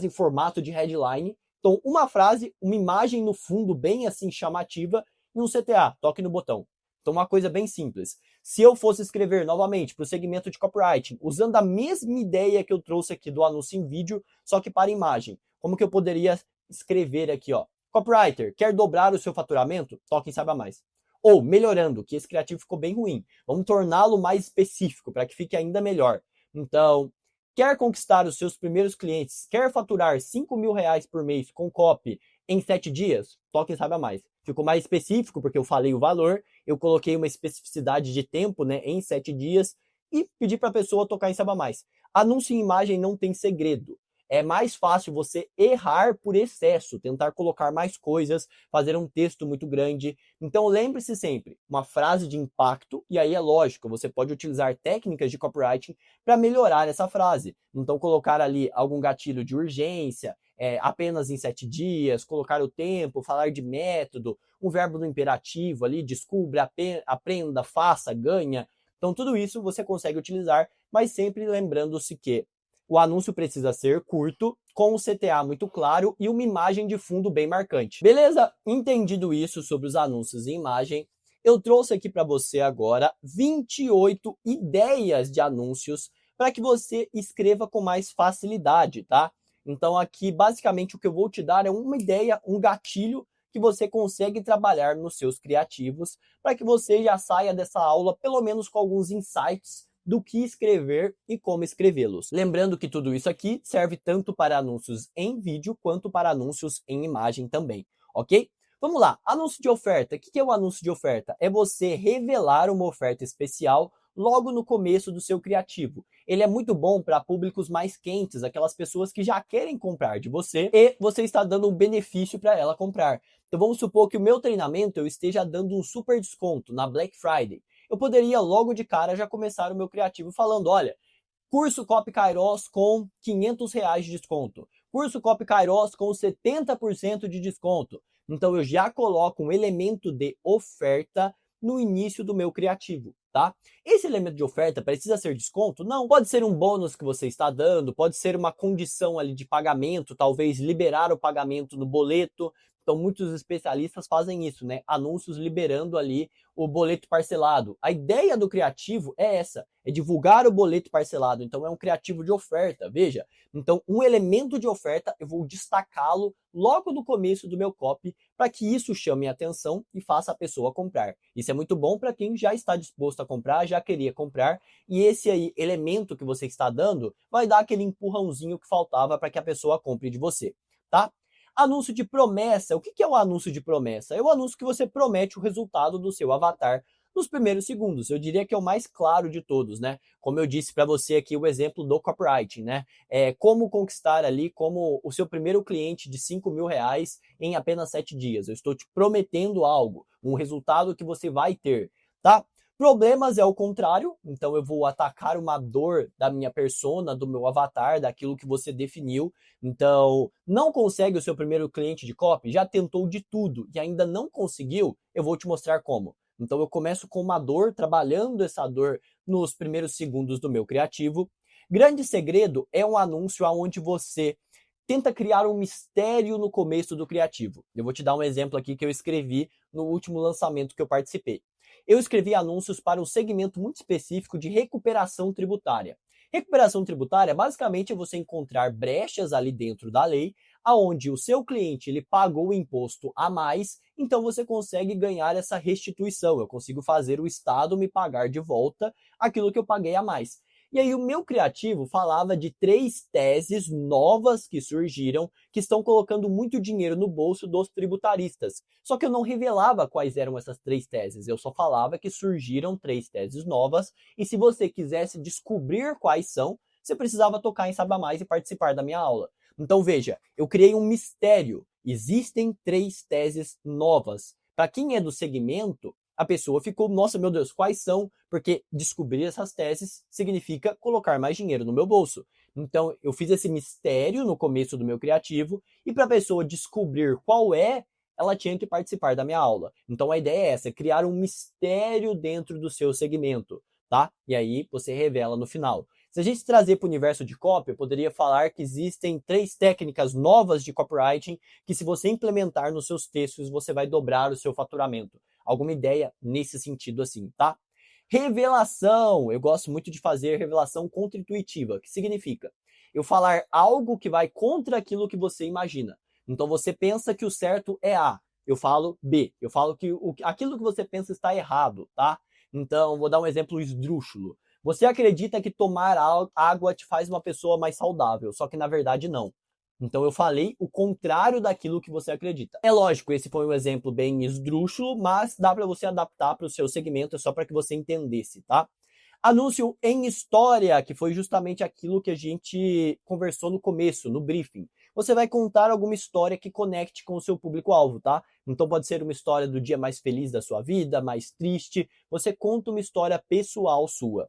em formato de headline. Então, uma frase, uma imagem no fundo bem assim chamativa e um CTA, toque no botão. Então, uma coisa bem simples. Se eu fosse escrever novamente para o segmento de copywriting, usando a mesma ideia que eu trouxe aqui do anúncio em vídeo, só que para imagem, como que eu poderia escrever aqui, ó? Copywriter, quer dobrar o seu faturamento? Toque em Saiba Mais. Ou melhorando, que esse criativo ficou bem ruim. Vamos torná-lo mais específico para que fique ainda melhor. Então, quer conquistar os seus primeiros clientes? Quer faturar R$ 5.000 por mês com copy em 7 dias? Toque e saiba mais. Ficou mais específico porque eu falei o valor, eu coloquei uma especificidade de tempo, né, em 7 dias e pedi para a pessoa tocar em saiba mais. Anúncio em imagem não tem segredo. É mais fácil você errar por excesso, tentar colocar mais coisas, fazer um texto muito grande. Então lembre-se sempre, uma frase de impacto, e aí é lógico, você pode utilizar técnicas de copywriting para melhorar essa frase. Então colocar ali algum gatilho de urgência, apenas em 7 dias, colocar o tempo, falar de método, um verbo no imperativo ali, descubra, aprenda, faça, ganha. Então tudo isso você consegue utilizar, mas sempre lembrando-se que o anúncio precisa ser curto, com um CTA muito claro e uma imagem de fundo bem marcante. Beleza? Entendido isso sobre os anúncios em imagem, eu trouxe aqui para você agora 28 ideias de anúncios para que você escreva com mais facilidade, tá? Então aqui, basicamente, o que eu vou te dar é uma ideia, um gatilho que você consegue trabalhar nos seus criativos para que você já saia dessa aula pelo menos com alguns insights do que escrever e como escrevê-los. Lembrando que tudo isso aqui serve tanto para anúncios em vídeo quanto para anúncios em imagem também, ok? Vamos lá, anúncio de oferta. O que é o anúncio de oferta? É você revelar uma oferta especial logo no começo do seu criativo. Ele é muito bom para públicos mais quentes, aquelas pessoas que já querem comprar de você e você está dando um benefício para ela comprar. Então vamos supor que o meu treinamento eu esteja dando um super desconto na Black Friday. Eu poderia logo de cara já começar o meu criativo falando, olha, curso Copy Kairos com R$ 500 de desconto, curso Copy Kairos com 70% de desconto. Então eu já coloco um elemento de oferta no início do meu criativo, tá? Esse elemento de oferta precisa ser desconto? Não, pode ser um bônus que você está dando, pode ser uma condição ali de pagamento, talvez liberar o pagamento no boleto. Então muitos especialistas fazem isso, né? Anúncios liberando ali o boleto parcelado. A ideia do criativo é essa, é divulgar o boleto parcelado. Então é um criativo de oferta, veja. Então um elemento de oferta eu vou destacá-lo logo no começo do meu copy para que isso chame a atenção e faça a pessoa comprar. Isso é muito bom para quem já está disposto a comprar, já queria comprar, e esse aí elemento que você está dando vai dar aquele empurrãozinho que faltava para que a pessoa compre de você, tá? Anúncio de promessa. O que é o anúncio de promessa? É o anúncio que você promete o resultado do seu avatar nos primeiros segundos. Eu diria que é o mais claro de todos, né? Como eu disse para você aqui o exemplo do copywriting, né? Como conquistar ali como o seu primeiro cliente de R$ 5.000 em apenas 7 dias. Eu estou te prometendo algo, um resultado que você vai ter, tá? Problemas é o contrário, então eu vou atacar uma dor da minha persona, do meu avatar, daquilo que você definiu. Então, não consegue o seu primeiro cliente de copy? Já tentou de tudo e ainda não conseguiu? Eu vou te mostrar como. Então, eu começo com uma dor, trabalhando essa dor nos primeiros segundos do meu criativo. Grande segredo é um anúncio onde você tenta criar um mistério no começo do criativo. Eu vou te dar um exemplo aqui que eu escrevi no último lançamento que eu participei. Eu escrevi anúncios para um segmento muito específico de recuperação tributária. Recuperação tributária basicamente é você encontrar brechas ali dentro da lei, aonde o seu cliente ele pagou o imposto a mais, então você consegue ganhar essa restituição. Eu consigo fazer o Estado me pagar de volta aquilo que eu paguei a mais. E aí o meu criativo falava de 3 teses novas que surgiram, que estão colocando muito dinheiro no bolso dos tributaristas. Só que eu não revelava quais eram essas 3 teses, eu só falava que surgiram 3 teses novas, e se você quisesse descobrir quais são, você precisava tocar em Saiba Mais e participar da minha aula. Então veja, eu criei um mistério, existem 3 teses novas. Para quem é do segmento, a pessoa ficou, nossa, meu Deus, quais são? Porque descobrir essas teses significa colocar mais dinheiro no meu bolso. Então, eu fiz esse mistério no começo do meu criativo e para a pessoa descobrir qual é, ela tinha que participar da minha aula. Então, a ideia é essa, criar um mistério dentro do seu segmento, tá? E aí, você revela no final. Se a gente trazer para o universo de copy, eu poderia falar que existem 3 técnicas novas de copywriting que se você implementar nos seus textos, você vai dobrar o seu faturamento. Alguma ideia nesse sentido assim, tá? Revelação. Eu gosto muito de fazer revelação contra-intuitiva, que significa eu falar algo que vai contra aquilo que você imagina. Então você pensa que o certo é A, eu falo B. Eu falo que aquilo que você pensa está errado, tá? Então, vou dar um exemplo esdrúxulo. Você acredita que tomar água te faz uma pessoa mais saudável, só que na verdade não. Então eu falei o contrário daquilo que você acredita. É lógico, esse foi um exemplo bem esdrúxulo, mas dá para você adaptar para o seu segmento, é só para que você entendesse, tá? Anúncio em história, que foi justamente aquilo que a gente conversou no começo, no briefing. Você vai contar alguma história que conecte com o seu público-alvo, tá? Então pode ser uma história do dia mais feliz da sua vida, mais triste. Você conta uma história pessoal sua.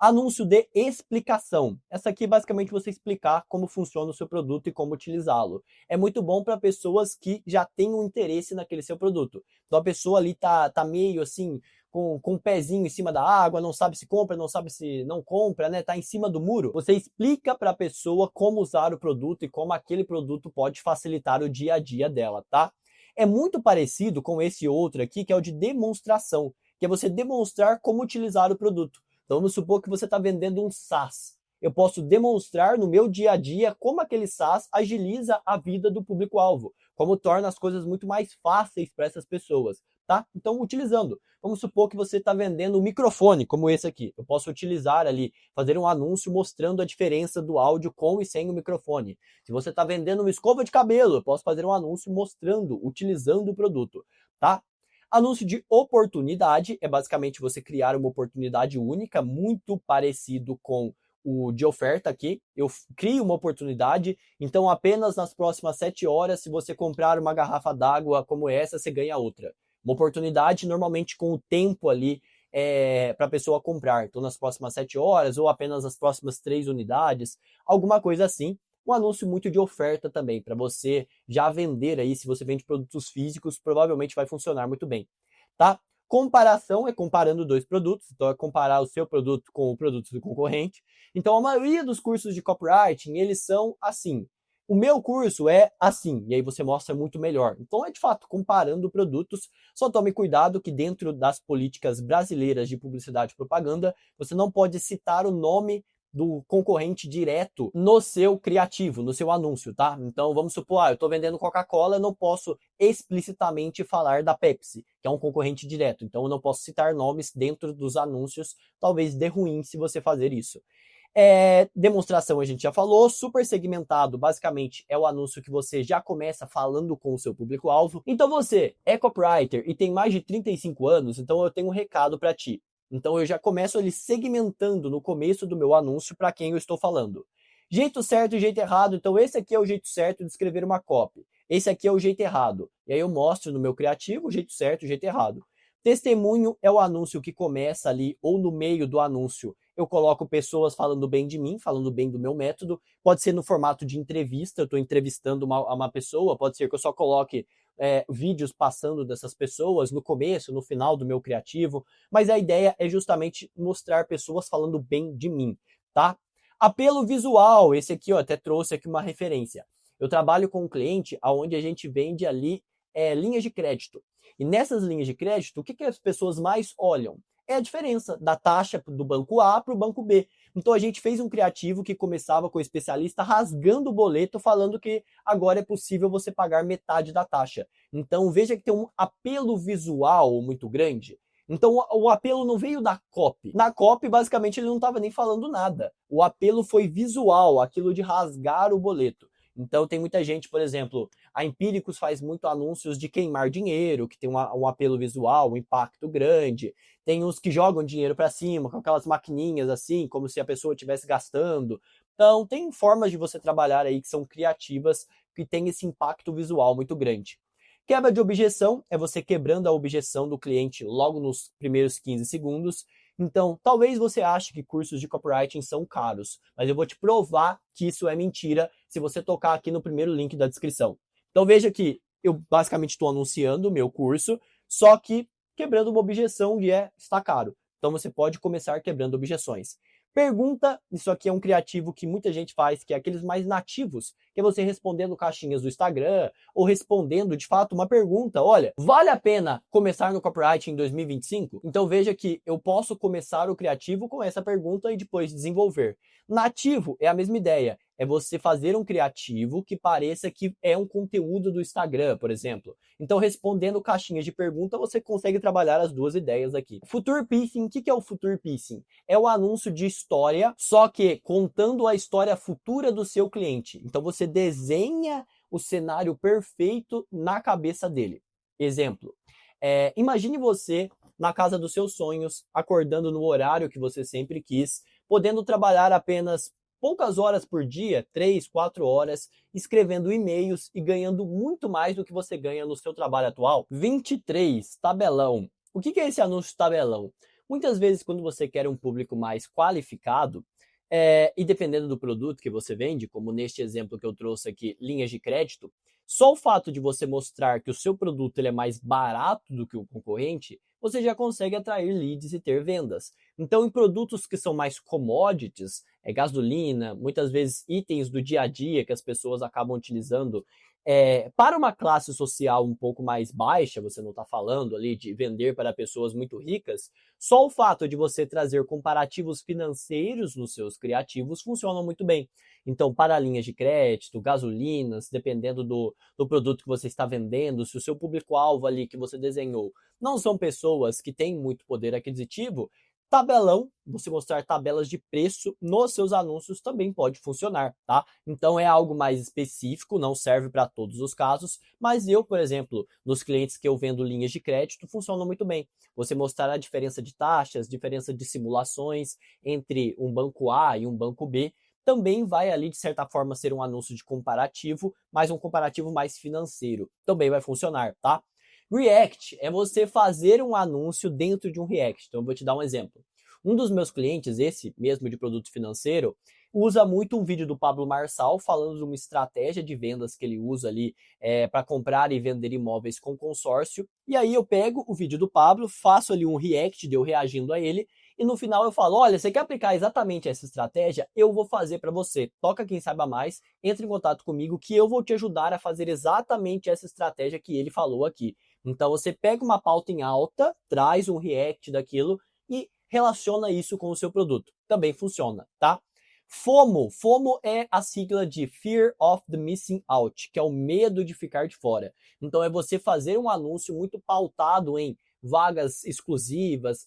Anúncio de explicação. Essa aqui basicamente você explicar como funciona o seu produto e como utilizá-lo. É muito bom para pessoas que já têm um interesse naquele seu produto. Então a pessoa ali tá meio assim, com um pezinho em cima da água, não sabe se compra, não sabe se não compra, né? Tá em cima do muro. Você explica para a pessoa como usar o produto e como aquele produto pode facilitar o dia a dia dela, tá? É muito parecido com esse outro aqui, que é o de demonstração, que é você demonstrar como utilizar o produto. Então, vamos supor que você está vendendo um SaaS. Eu posso demonstrar no meu dia a dia como aquele SaaS agiliza a vida do público-alvo, como torna as coisas muito mais fáceis para essas pessoas, tá? Então, utilizando. Vamos supor que você está vendendo um microfone, como esse aqui. Eu posso utilizar ali, fazer um anúncio mostrando a diferença do áudio com e sem o microfone. Se você está vendendo uma escova de cabelo, eu posso fazer um anúncio mostrando, utilizando o produto, tá? Anúncio de oportunidade é basicamente você criar uma oportunidade única, muito parecido com o de oferta aqui. Eu crio uma oportunidade, então apenas nas próximas 7 horas, se você comprar uma garrafa d'água como essa, você ganha outra. Uma oportunidade normalmente com o tempo ali para a pessoa comprar. Então nas próximas 7 horas ou apenas nas próximas 3 unidades, alguma coisa assim. Um anúncio muito de oferta também, para você já vender aí, se você vende produtos físicos, provavelmente vai funcionar muito bem, tá? Comparação é comparando dois produtos, então é comparar o seu produto com o produto do concorrente. Então a maioria dos cursos de copywriting, eles são assim. O meu curso é assim, e aí você mostra muito melhor. Então é de fato comparando produtos, só tome cuidado que dentro das políticas brasileiras de publicidade e propaganda, você não pode citar o nome do concorrente direto no seu criativo, no seu anúncio, tá? Então vamos supor, eu estou vendendo Coca-Cola, eu não posso explicitamente falar da Pepsi, que é um concorrente direto. Então eu não posso citar nomes dentro dos anúncios, talvez dê ruim se você fazer isso. Demonstração a gente já falou, super segmentado, basicamente é o anúncio que você já começa falando com o seu público-alvo. Então você é copywriter e tem mais de 35 anos, então eu tenho um recado para ti. Então eu já começo ali segmentando no começo do meu anúncio para quem eu estou falando. Jeito certo e jeito errado, então esse aqui é o jeito certo de escrever uma copy. Esse aqui é o jeito errado. E aí eu mostro no meu criativo o jeito certo e o jeito errado. Testemunho é o anúncio que começa ali, ou no meio do anúncio, eu coloco pessoas falando bem de mim, falando bem do meu método. Pode ser no formato de entrevista, eu estou entrevistando uma pessoa, pode ser que eu só coloque vídeos passando dessas pessoas no começo, no final do meu criativo, mas a ideia é justamente mostrar pessoas falando bem de mim, tá? Apelo visual, esse aqui, ó, até trouxe aqui uma referência. Eu trabalho com um cliente onde a gente vende ali linhas de crédito. E nessas linhas de crédito, o que as pessoas mais olham? É a diferença da taxa do banco A para o banco B. Então a gente fez um criativo que começava com o especialista rasgando o boleto, falando que agora é possível você pagar metade da taxa. Então veja que tem um apelo visual muito grande. Então o apelo não veio da copy. Na copy, basicamente, ele não estava nem falando nada. O apelo foi visual, aquilo de rasgar o boleto. Então tem muita gente, por exemplo, a Empíricos faz muito anúncios de queimar dinheiro, que tem um apelo visual, um impacto grande. Tem uns que jogam dinheiro para cima, com aquelas maquininhas assim, como se a pessoa estivesse gastando. Então tem formas de você trabalhar aí que são criativas, que tem esse impacto visual muito grande. Quebra de objeção é você quebrando a objeção do cliente logo nos primeiros 15 segundos. Então, talvez você ache que cursos de copywriting são caros, mas eu vou te provar que isso é mentira se você tocar aqui no primeiro link da descrição. Então veja que eu basicamente estou anunciando o meu curso, só que quebrando uma objeção de está caro. Então você pode começar quebrando objeções. Pergunta, isso aqui é um criativo que muita gente faz, que é aqueles mais nativos, que é você respondendo caixinhas do Instagram, ou respondendo de fato uma pergunta, olha, vale a pena começar no copyright em 2025? Então veja que eu posso começar o criativo com essa pergunta e depois desenvolver. Nativo é a mesma ideia, é você fazer um criativo que pareça que é um conteúdo do Instagram, por exemplo. Então, respondendo caixinhas de pergunta, você consegue trabalhar as duas ideias aqui. Future Piecing, o que é o Future Piecing? É o anúncio de história, só que contando a história futura do seu cliente. Então, você desenha o cenário perfeito na cabeça dele. Exemplo, imagine você na casa dos seus sonhos, acordando no horário que você sempre quis, podendo trabalhar apenas poucas horas por dia, 3, 4 horas, escrevendo e-mails e ganhando muito mais do que você ganha no seu trabalho atual. 23, tabelão. O que é esse anúncio tabelão? Muitas vezes, quando você quer um público mais qualificado, e dependendo do produto que você vende, como neste exemplo que eu trouxe aqui, linhas de crédito, só o fato de você mostrar que o seu produto ele é mais barato do que o concorrente, você já consegue atrair leads e ter vendas. Então, em produtos que são mais commodities, gasolina, muitas vezes itens do dia a dia que as pessoas acabam utilizando, para uma classe social um pouco mais baixa, você não está falando ali de vender para pessoas muito ricas, só o fato de você trazer comparativos financeiros nos seus criativos funciona muito bem. Então, para linhas de crédito, gasolinas, dependendo do produto que você está vendendo, se o seu público-alvo ali que você desenhou não são pessoas que têm muito poder aquisitivo, tabelão, você mostrar tabelas de preço nos seus anúncios também pode funcionar, tá? Então é algo mais específico, não serve para todos os casos, mas eu, por exemplo, nos clientes que eu vendo linhas de crédito, funciona muito bem. Você mostrar a diferença de taxas, diferença de simulações entre um banco A e um banco B, também vai ali, de certa forma, ser um anúncio de comparativo, mas um comparativo mais financeiro. Também vai funcionar, tá? React é você fazer um anúncio dentro de um React. Então, eu vou te dar um exemplo. Um dos meus clientes, esse mesmo de produto financeiro, usa muito um vídeo do Pablo Marçal falando de uma estratégia de vendas que ele usa ali para comprar e vender imóveis com consórcio. E aí eu pego o vídeo do Pablo, faço ali um react de eu reagindo a ele e no final eu falo, olha, você quer aplicar exatamente essa estratégia? Eu vou fazer para você. Toca quem saiba mais, entre em contato comigo que eu vou te ajudar a fazer exatamente essa estratégia que ele falou aqui. Então você pega uma pauta em alta, traz um react daquilo e relaciona isso com o seu produto. Também funciona, tá? FOMO é a sigla de Fear of the Missing Out, que é o medo de ficar de fora. Então é você fazer um anúncio muito pautado em vagas exclusivas,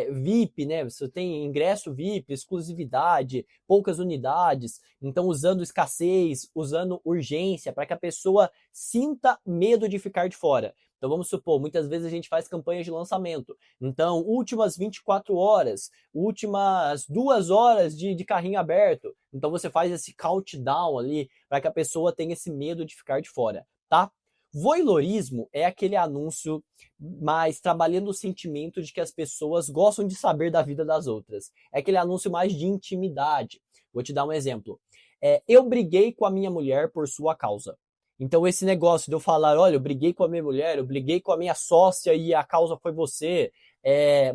VIP, né? Você tem ingresso VIP, exclusividade, poucas unidades. Então usando escassez, usando urgência, para que a pessoa sinta medo de ficar de fora. Então vamos supor, muitas vezes a gente faz campanhas de lançamento. Então, últimas 24 horas, últimas 2 horas de carrinho aberto. Então você faz esse countdown ali para que a pessoa tenha esse medo de ficar de fora, tá? Voyeurismo é aquele anúncio mais trabalhando o sentimento de que as pessoas gostam de saber da vida das outras. É aquele anúncio mais de intimidade. Vou te dar um exemplo. Eu briguei com a minha mulher por sua causa. Então esse negócio de eu falar, olha, eu briguei com a minha mulher, eu briguei com a minha sócia e a causa foi você.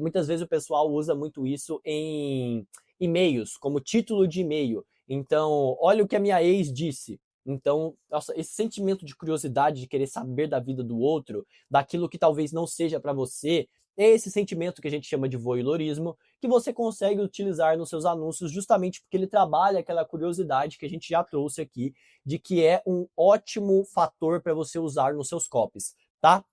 Muitas vezes o pessoal usa muito isso em e-mails, como título de e-mail. Então, olha o que a minha ex disse. Então, nossa, esse sentimento de curiosidade, de querer saber da vida do outro, daquilo que talvez não seja para você, é esse sentimento que a gente chama de voyeurismo, que você consegue utilizar nos seus anúncios justamente porque ele trabalha aquela curiosidade que a gente já trouxe aqui, de que é um ótimo fator para você usar nos seus copies, tá?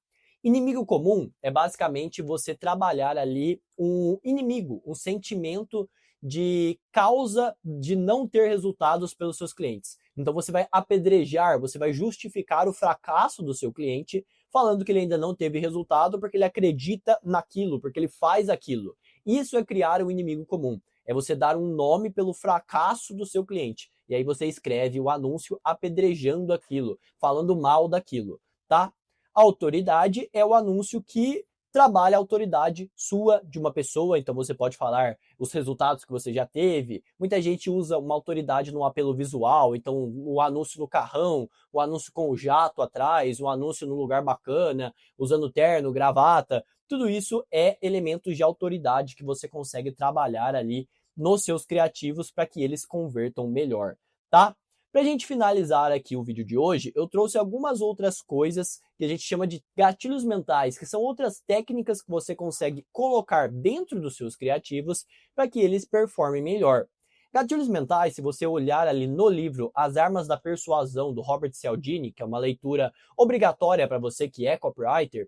Inimigo comum é basicamente você trabalhar ali um inimigo, um sentimento de causa de não ter resultados pelos seus clientes. Então você vai apedrejar, você vai justificar o fracasso do seu cliente, falando que ele ainda não teve resultado porque ele acredita naquilo, porque ele faz aquilo. Isso é criar um inimigo comum. É você dar um nome pelo fracasso do seu cliente. E aí você escreve o anúncio apedrejando aquilo, falando mal daquilo, tá? Autoridade é o anúncio que trabalha a autoridade sua, de uma pessoa, então você pode falar os resultados que você já teve. Muita gente usa uma autoridade no apelo visual, então o anúncio no carrão, o anúncio com o jato atrás, o anúncio no lugar bacana, usando terno, gravata, tudo isso é elementos de autoridade que você consegue trabalhar ali nos seus criativos para que eles convertam melhor, tá? Para a gente finalizar aqui o vídeo de hoje, eu trouxe algumas outras coisas que a gente chama de gatilhos mentais, que são outras técnicas que você consegue colocar dentro dos seus criativos para que eles performem melhor. Gatilhos mentais, se você olhar ali no livro As Armas da Persuasão, do Robert Cialdini, que é uma leitura obrigatória para você que é copywriter,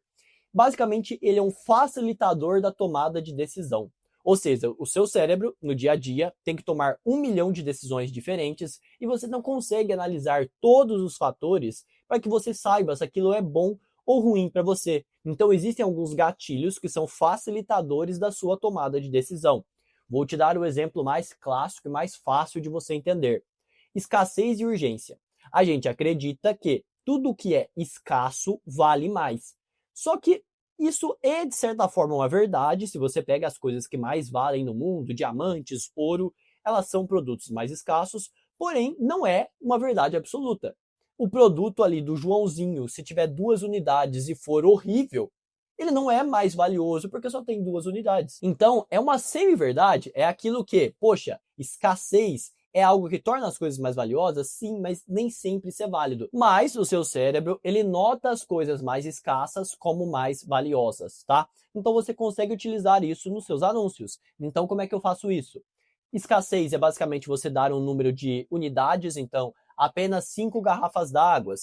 basicamente ele é um facilitador da tomada de decisão. Ou seja, o seu cérebro, no dia a dia, tem que tomar 1 milhão de decisões diferentes e você não consegue analisar todos os fatores para que você saiba se aquilo é bom ou ruim para você. Então existem alguns gatilhos que são facilitadores da sua tomada de decisão. Vou te dar o exemplo mais clássico e mais fácil de você entender. Escassez e urgência. A gente acredita que tudo que é escasso vale mais. Só que isso é, de certa forma, uma verdade. Se você pega as coisas que mais valem no mundo, diamantes, ouro, elas são produtos mais escassos, porém não é uma verdade absoluta. O produto ali do Joãozinho, se tiver 2 unidades e for horrível, ele não é mais valioso porque só tem 2 unidades. Então, é uma semi-verdade, é aquilo que, poxa, escassez é algo que torna as coisas mais valiosas, sim, mas nem sempre isso é válido. Mas o seu cérebro, ele nota as coisas mais escassas como mais valiosas, tá? Então você consegue utilizar isso nos seus anúncios. Então como é que eu faço isso? Escassez é basicamente você dar um número de unidades, então apenas 5 garrafas d'água,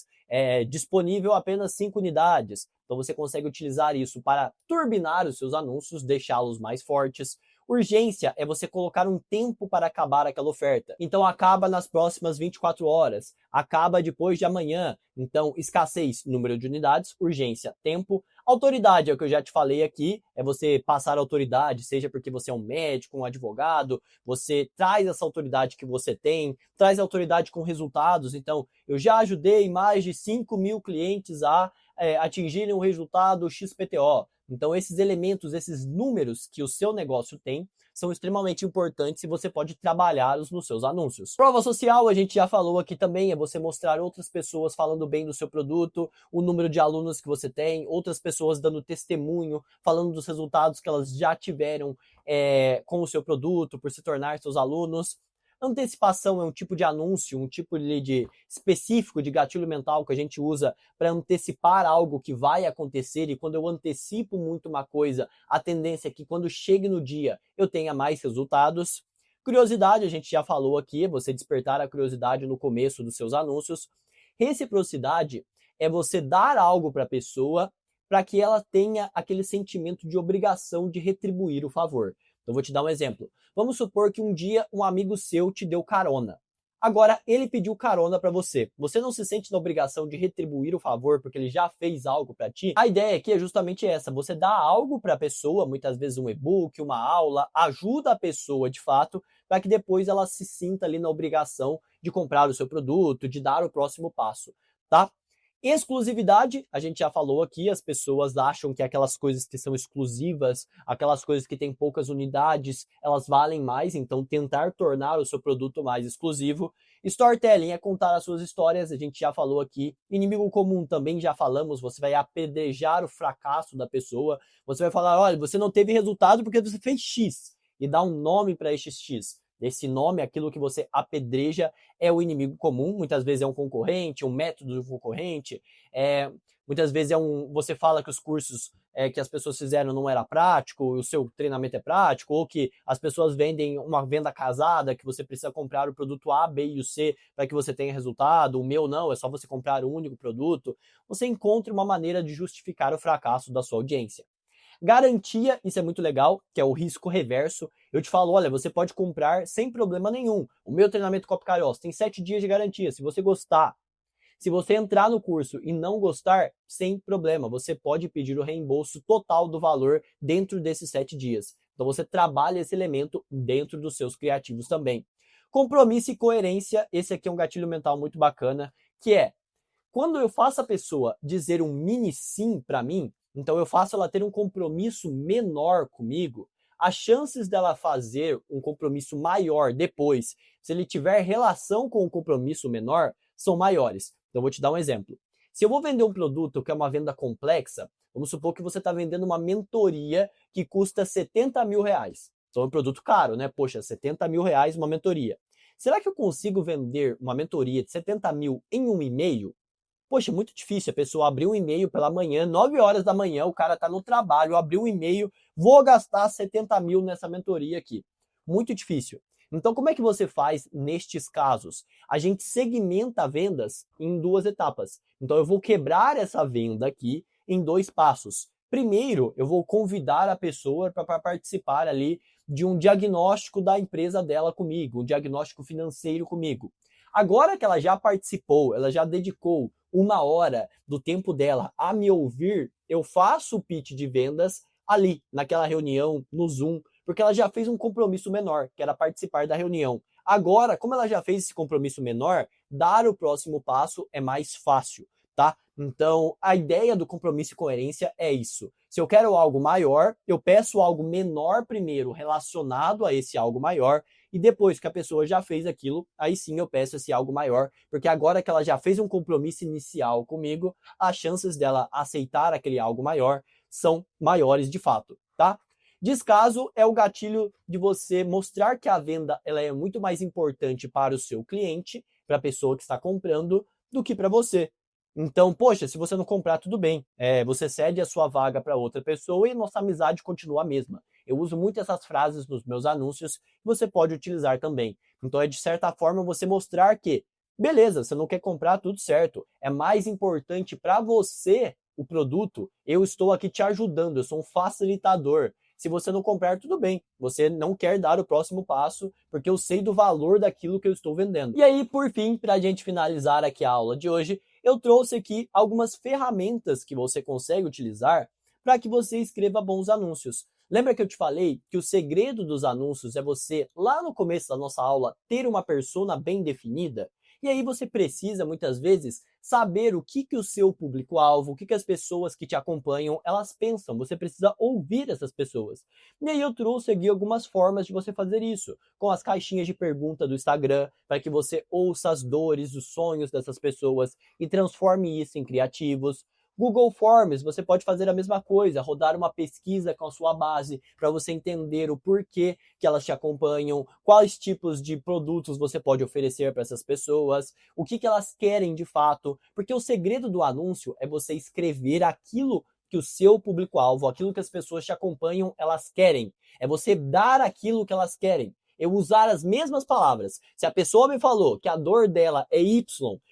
disponível apenas 5 unidades. Então você consegue utilizar isso para turbinar os seus anúncios, deixá-los mais fortes. Urgência é você colocar um tempo para acabar aquela oferta. Então acaba nas próximas 24 horas, acaba depois de amanhã. Então escassez, número de unidades, urgência, tempo. Autoridade é o que eu já te falei aqui, é você passar autoridade, seja porque você é um médico, um advogado, você traz essa autoridade que você tem, traz autoridade com resultados. Então, eu já ajudei mais de 5.000 clientes a atingirem um resultado XPTO. Então, esses elementos, esses números que o seu negócio tem, são extremamente importantes e você pode trabalhá-los nos seus anúncios. Prova social, a gente já falou aqui também, é você mostrar outras pessoas falando bem do seu produto, o número de alunos que você tem, outras pessoas dando testemunho, falando dos resultados que elas já tiveram com o seu produto, por se tornar seus alunos. Antecipação é um tipo de anúncio, um tipo de específico de gatilho mental que a gente usa para antecipar algo que vai acontecer, e quando eu antecipo muito uma coisa, a tendência é que quando chegue no dia eu tenha mais resultados. Curiosidade, a gente já falou aqui, é você despertar a curiosidade no começo dos seus anúncios. Reciprocidade é você dar algo para a pessoa para que ela tenha aquele sentimento de obrigação de retribuir o favor. Então, vou te dar um exemplo. Vamos supor que um dia um amigo seu te deu carona. Agora, ele pediu carona para você. Você não se sente na obrigação de retribuir o favor porque ele já fez algo para ti? A ideia aqui é justamente essa. Você dá algo para a pessoa, muitas vezes um e-book, uma aula, ajuda a pessoa de fato, para que depois ela se sinta ali na obrigação de comprar o seu produto, de dar o próximo passo, tá? Exclusividade, a gente já falou aqui, as pessoas acham que aquelas coisas que são exclusivas, aquelas coisas que têm poucas unidades, elas valem mais, então tentar tornar o seu produto mais exclusivo. Storytelling é contar as suas histórias, a gente já falou aqui. Inimigo comum também já falamos, você vai apedrejar o fracasso da pessoa, você vai falar, olha, você não teve resultado porque você fez X, e dá um nome para esse X. Esse nome, aquilo que você apedreja, é o inimigo comum. Muitas vezes é um concorrente, um método do concorrente. Muitas vezes você fala que os cursos que as pessoas fizeram não era prático, o seu treinamento é prático, ou que as pessoas vendem uma venda casada, que você precisa comprar o produto A, B e o C para que você tenha resultado. O meu não, é só você comprar um único produto. Você encontra uma maneira de justificar o fracasso da sua audiência. Garantia, isso é muito legal, que é o risco reverso. Eu te falo, olha, você pode comprar sem problema nenhum. O meu treinamento Copy Carioca tem 7 dias de garantia. Se você gostar, se você entrar no curso e não gostar, sem problema. Você pode pedir o reembolso total do valor dentro desses 7 dias. Então você trabalha esse elemento dentro dos seus criativos também. Compromisso e coerência, esse aqui é um gatilho mental muito bacana, que é, quando eu faço a pessoa dizer um mini sim para mim, então eu faço ela ter um compromisso menor comigo, as chances dela fazer um compromisso maior depois, se ele tiver relação com o compromisso menor, são maiores. Então eu vou te dar um exemplo. Se eu vou vender um produto que é uma venda complexa, vamos supor que você está vendendo uma mentoria que custa 70 mil reais. Então é um produto caro, né? Poxa, 70 mil reais uma mentoria. Será que eu consigo vender uma mentoria de 70 mil em um e-mail? Poxa, é muito difícil a pessoa abrir um e-mail pela manhã, 9 horas da manhã, o cara está no trabalho, abriu um e-mail, vou gastar 70 mil nessa mentoria aqui. Muito difícil. Então, como é que você faz nestes casos? A gente segmenta vendas em duas etapas. Então, eu vou quebrar essa venda aqui em dois passos. Primeiro, eu vou convidar a pessoa para participar ali de um diagnóstico da empresa dela comigo, um diagnóstico financeiro comigo. Agora que ela já participou, ela já dedicou 1 hora do tempo dela a me ouvir, eu faço o pitch de vendas ali, naquela reunião, no Zoom, porque ela já fez um compromisso menor, que era participar da reunião. Agora, como ela já fez esse compromisso menor, dar o próximo passo é mais fácil, tá? Então, a ideia do compromisso e coerência é isso. Se eu quero algo maior, eu peço algo menor primeiro relacionado a esse algo maior, e depois que a pessoa já fez aquilo, aí sim eu peço esse algo maior, porque agora que ela já fez um compromisso inicial comigo, as chances dela aceitar aquele algo maior são maiores de fato, tá? Descaso é o gatilho de você mostrar que a venda ela é muito mais importante para o seu cliente, para a pessoa que está comprando, do que para você. Então, poxa, se você não comprar, tudo bem. Você cede a sua vaga para outra pessoa e nossa amizade continua a mesma. Eu uso muito essas frases nos meus anúncios, você pode utilizar também. Então, é de certa forma você mostrar que, beleza, você não quer comprar, tudo certo. É mais importante para você o produto, eu estou aqui te ajudando, eu sou um facilitador. Se você não comprar, tudo bem. Você não quer dar o próximo passo, porque eu sei do valor daquilo que eu estou vendendo. E aí, por fim, para a gente finalizar aqui a aula de hoje, eu trouxe aqui algumas ferramentas que você consegue utilizar para que você escreva bons anúncios. Lembra que eu te falei que o segredo dos anúncios é você, lá no começo da nossa aula, ter uma persona bem definida? E aí você precisa, muitas vezes, saber o que o seu público-alvo, o que as pessoas que te acompanham, elas pensam. Você precisa ouvir essas pessoas. E aí eu trouxe aqui algumas formas de você fazer isso, com as caixinhas de pergunta do Instagram, para que você ouça as dores, os sonhos dessas pessoas e transforme isso em criativos. Google Forms, você pode fazer a mesma coisa, rodar uma pesquisa com a sua base para você entender o porquê que elas te acompanham, quais tipos de produtos você pode oferecer para essas pessoas, o que elas querem de fato, porque o segredo do anúncio é você escrever aquilo que o seu público-alvo, aquilo que as pessoas te acompanham, elas querem. É você dar aquilo que elas querem. Eu usar as mesmas palavras. Se a pessoa me falou que a dor dela é Y,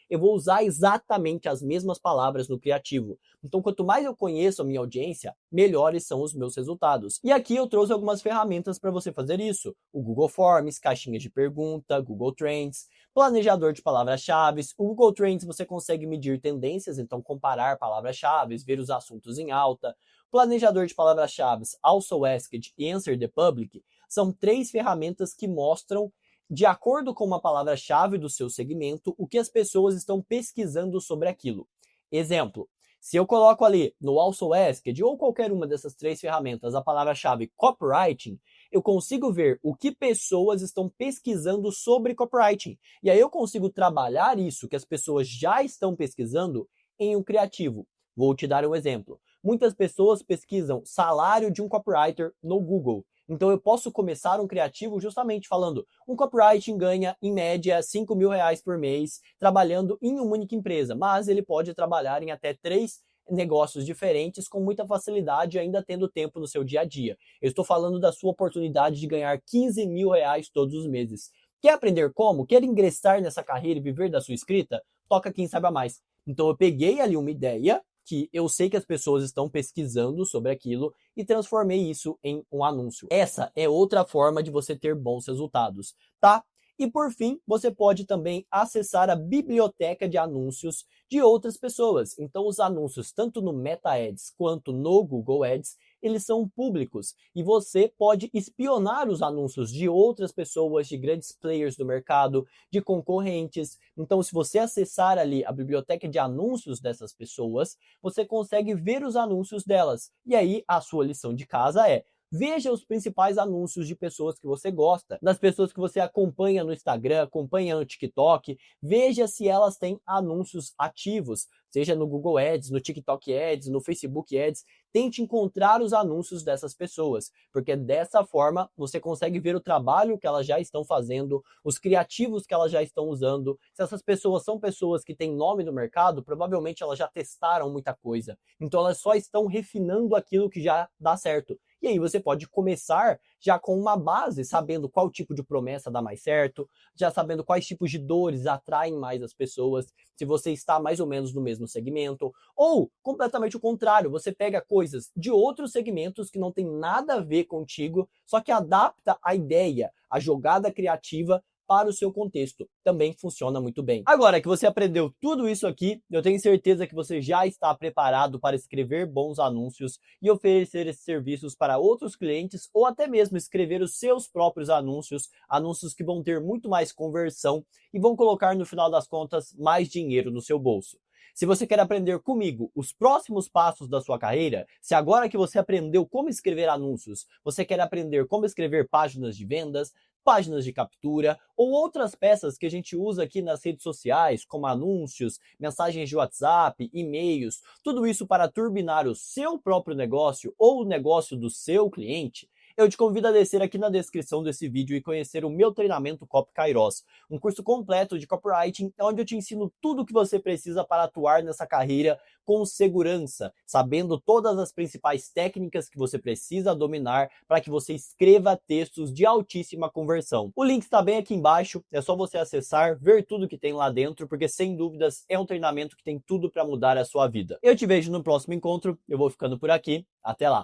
eu vou usar exatamente as mesmas palavras no criativo. Então, quanto mais eu conheço a minha audiência, melhores são os meus resultados. E aqui eu trouxe algumas ferramentas para você fazer isso. O Google Forms, caixinhas de pergunta, Google Trends, planejador de palavras-chave. O Google Trends você consegue medir tendências, então comparar palavras-chave, ver os assuntos em alta. Planejador de palavras-chave, Also Asked e Answer the Public são 3 ferramentas que mostram, de acordo com uma palavra-chave do seu segmento, o que as pessoas estão pesquisando sobre aquilo. Exemplo, se eu coloco ali no Also Asked ou qualquer uma dessas 3 ferramentas a palavra-chave copywriting, eu consigo ver o que pessoas estão pesquisando sobre copywriting. E aí eu consigo trabalhar isso que as pessoas já estão pesquisando em um criativo. Vou te dar um exemplo. Muitas pessoas pesquisam salário de um copywriter no Google. Então eu posso começar um criativo justamente falando, um copywriting ganha em média R$ 5.000 por mês trabalhando em uma única empresa, mas ele pode trabalhar em até 3 negócios diferentes com muita facilidade, ainda tendo tempo no seu dia a dia. Eu estou falando da sua oportunidade de ganhar R$ 15.000 todos os meses. Quer aprender como? Quer ingressar nessa carreira e viver da sua escrita? Toca quem saiba mais. Então eu peguei ali uma ideia que eu sei que as pessoas estão pesquisando sobre aquilo e transformei isso em um anúncio. Essa é outra forma de você ter bons resultados, tá? E por fim, você pode também acessar a biblioteca de anúncios de outras pessoas. Então os anúncios, tanto no Meta Ads quanto no Google Ads, eles são públicos e você pode espionar os anúncios de outras pessoas, de grandes players do mercado, de concorrentes. Então, se você acessar ali a biblioteca de anúncios dessas pessoas, você consegue ver os anúncios delas. E aí, a sua lição de casa é: veja os principais anúncios de pessoas que você gosta, das pessoas que você acompanha no Instagram, acompanha no TikTok. Veja se elas têm anúncios ativos, seja no Google Ads, no TikTok Ads, no Facebook Ads. Tente encontrar os anúncios dessas pessoas, porque dessa forma você consegue ver o trabalho que elas já estão fazendo, os criativos que elas já estão usando. Se essas pessoas são pessoas que têm nome no mercado, provavelmente elas já testaram muita coisa. Então elas só estão refinando aquilo que já dá certo. E aí você pode começar já com uma base, sabendo qual tipo de promessa dá mais certo, já sabendo quais tipos de dores atraem mais as pessoas, se você está mais ou menos no mesmo segmento, ou completamente o contrário, você pega coisas de outros segmentos que não tem nada a ver contigo, só que adapta a ideia, a jogada criativa para o seu contexto. Também funciona muito bem. Agora que você aprendeu tudo isso aqui, eu tenho certeza que você já está preparado para escrever bons anúncios e oferecer esses serviços para outros clientes ou até mesmo escrever os seus próprios anúncios, anúncios que vão ter muito mais conversão e vão colocar no final das contas mais dinheiro no seu bolso. Se você quer aprender comigo os próximos passos da sua carreira, se agora que você aprendeu como escrever anúncios, você quer aprender como escrever páginas de vendas, páginas de captura ou outras peças que a gente usa aqui nas redes sociais, como anúncios, mensagens de WhatsApp, e-mails, tudo isso para turbinar o seu próprio negócio ou o negócio do seu cliente, eu te convido a descer aqui na descrição desse vídeo e conhecer o meu treinamento Copy Kairos, um curso completo de copywriting, onde eu te ensino tudo o que você precisa para atuar nessa carreira com segurança, sabendo todas as principais técnicas que você precisa dominar para que você escreva textos de altíssima conversão. O link está bem aqui embaixo, é só você acessar, ver tudo que tem lá dentro, porque sem dúvidas é um treinamento que tem tudo para mudar a sua vida. Eu te vejo no próximo encontro, eu vou ficando por aqui, até lá!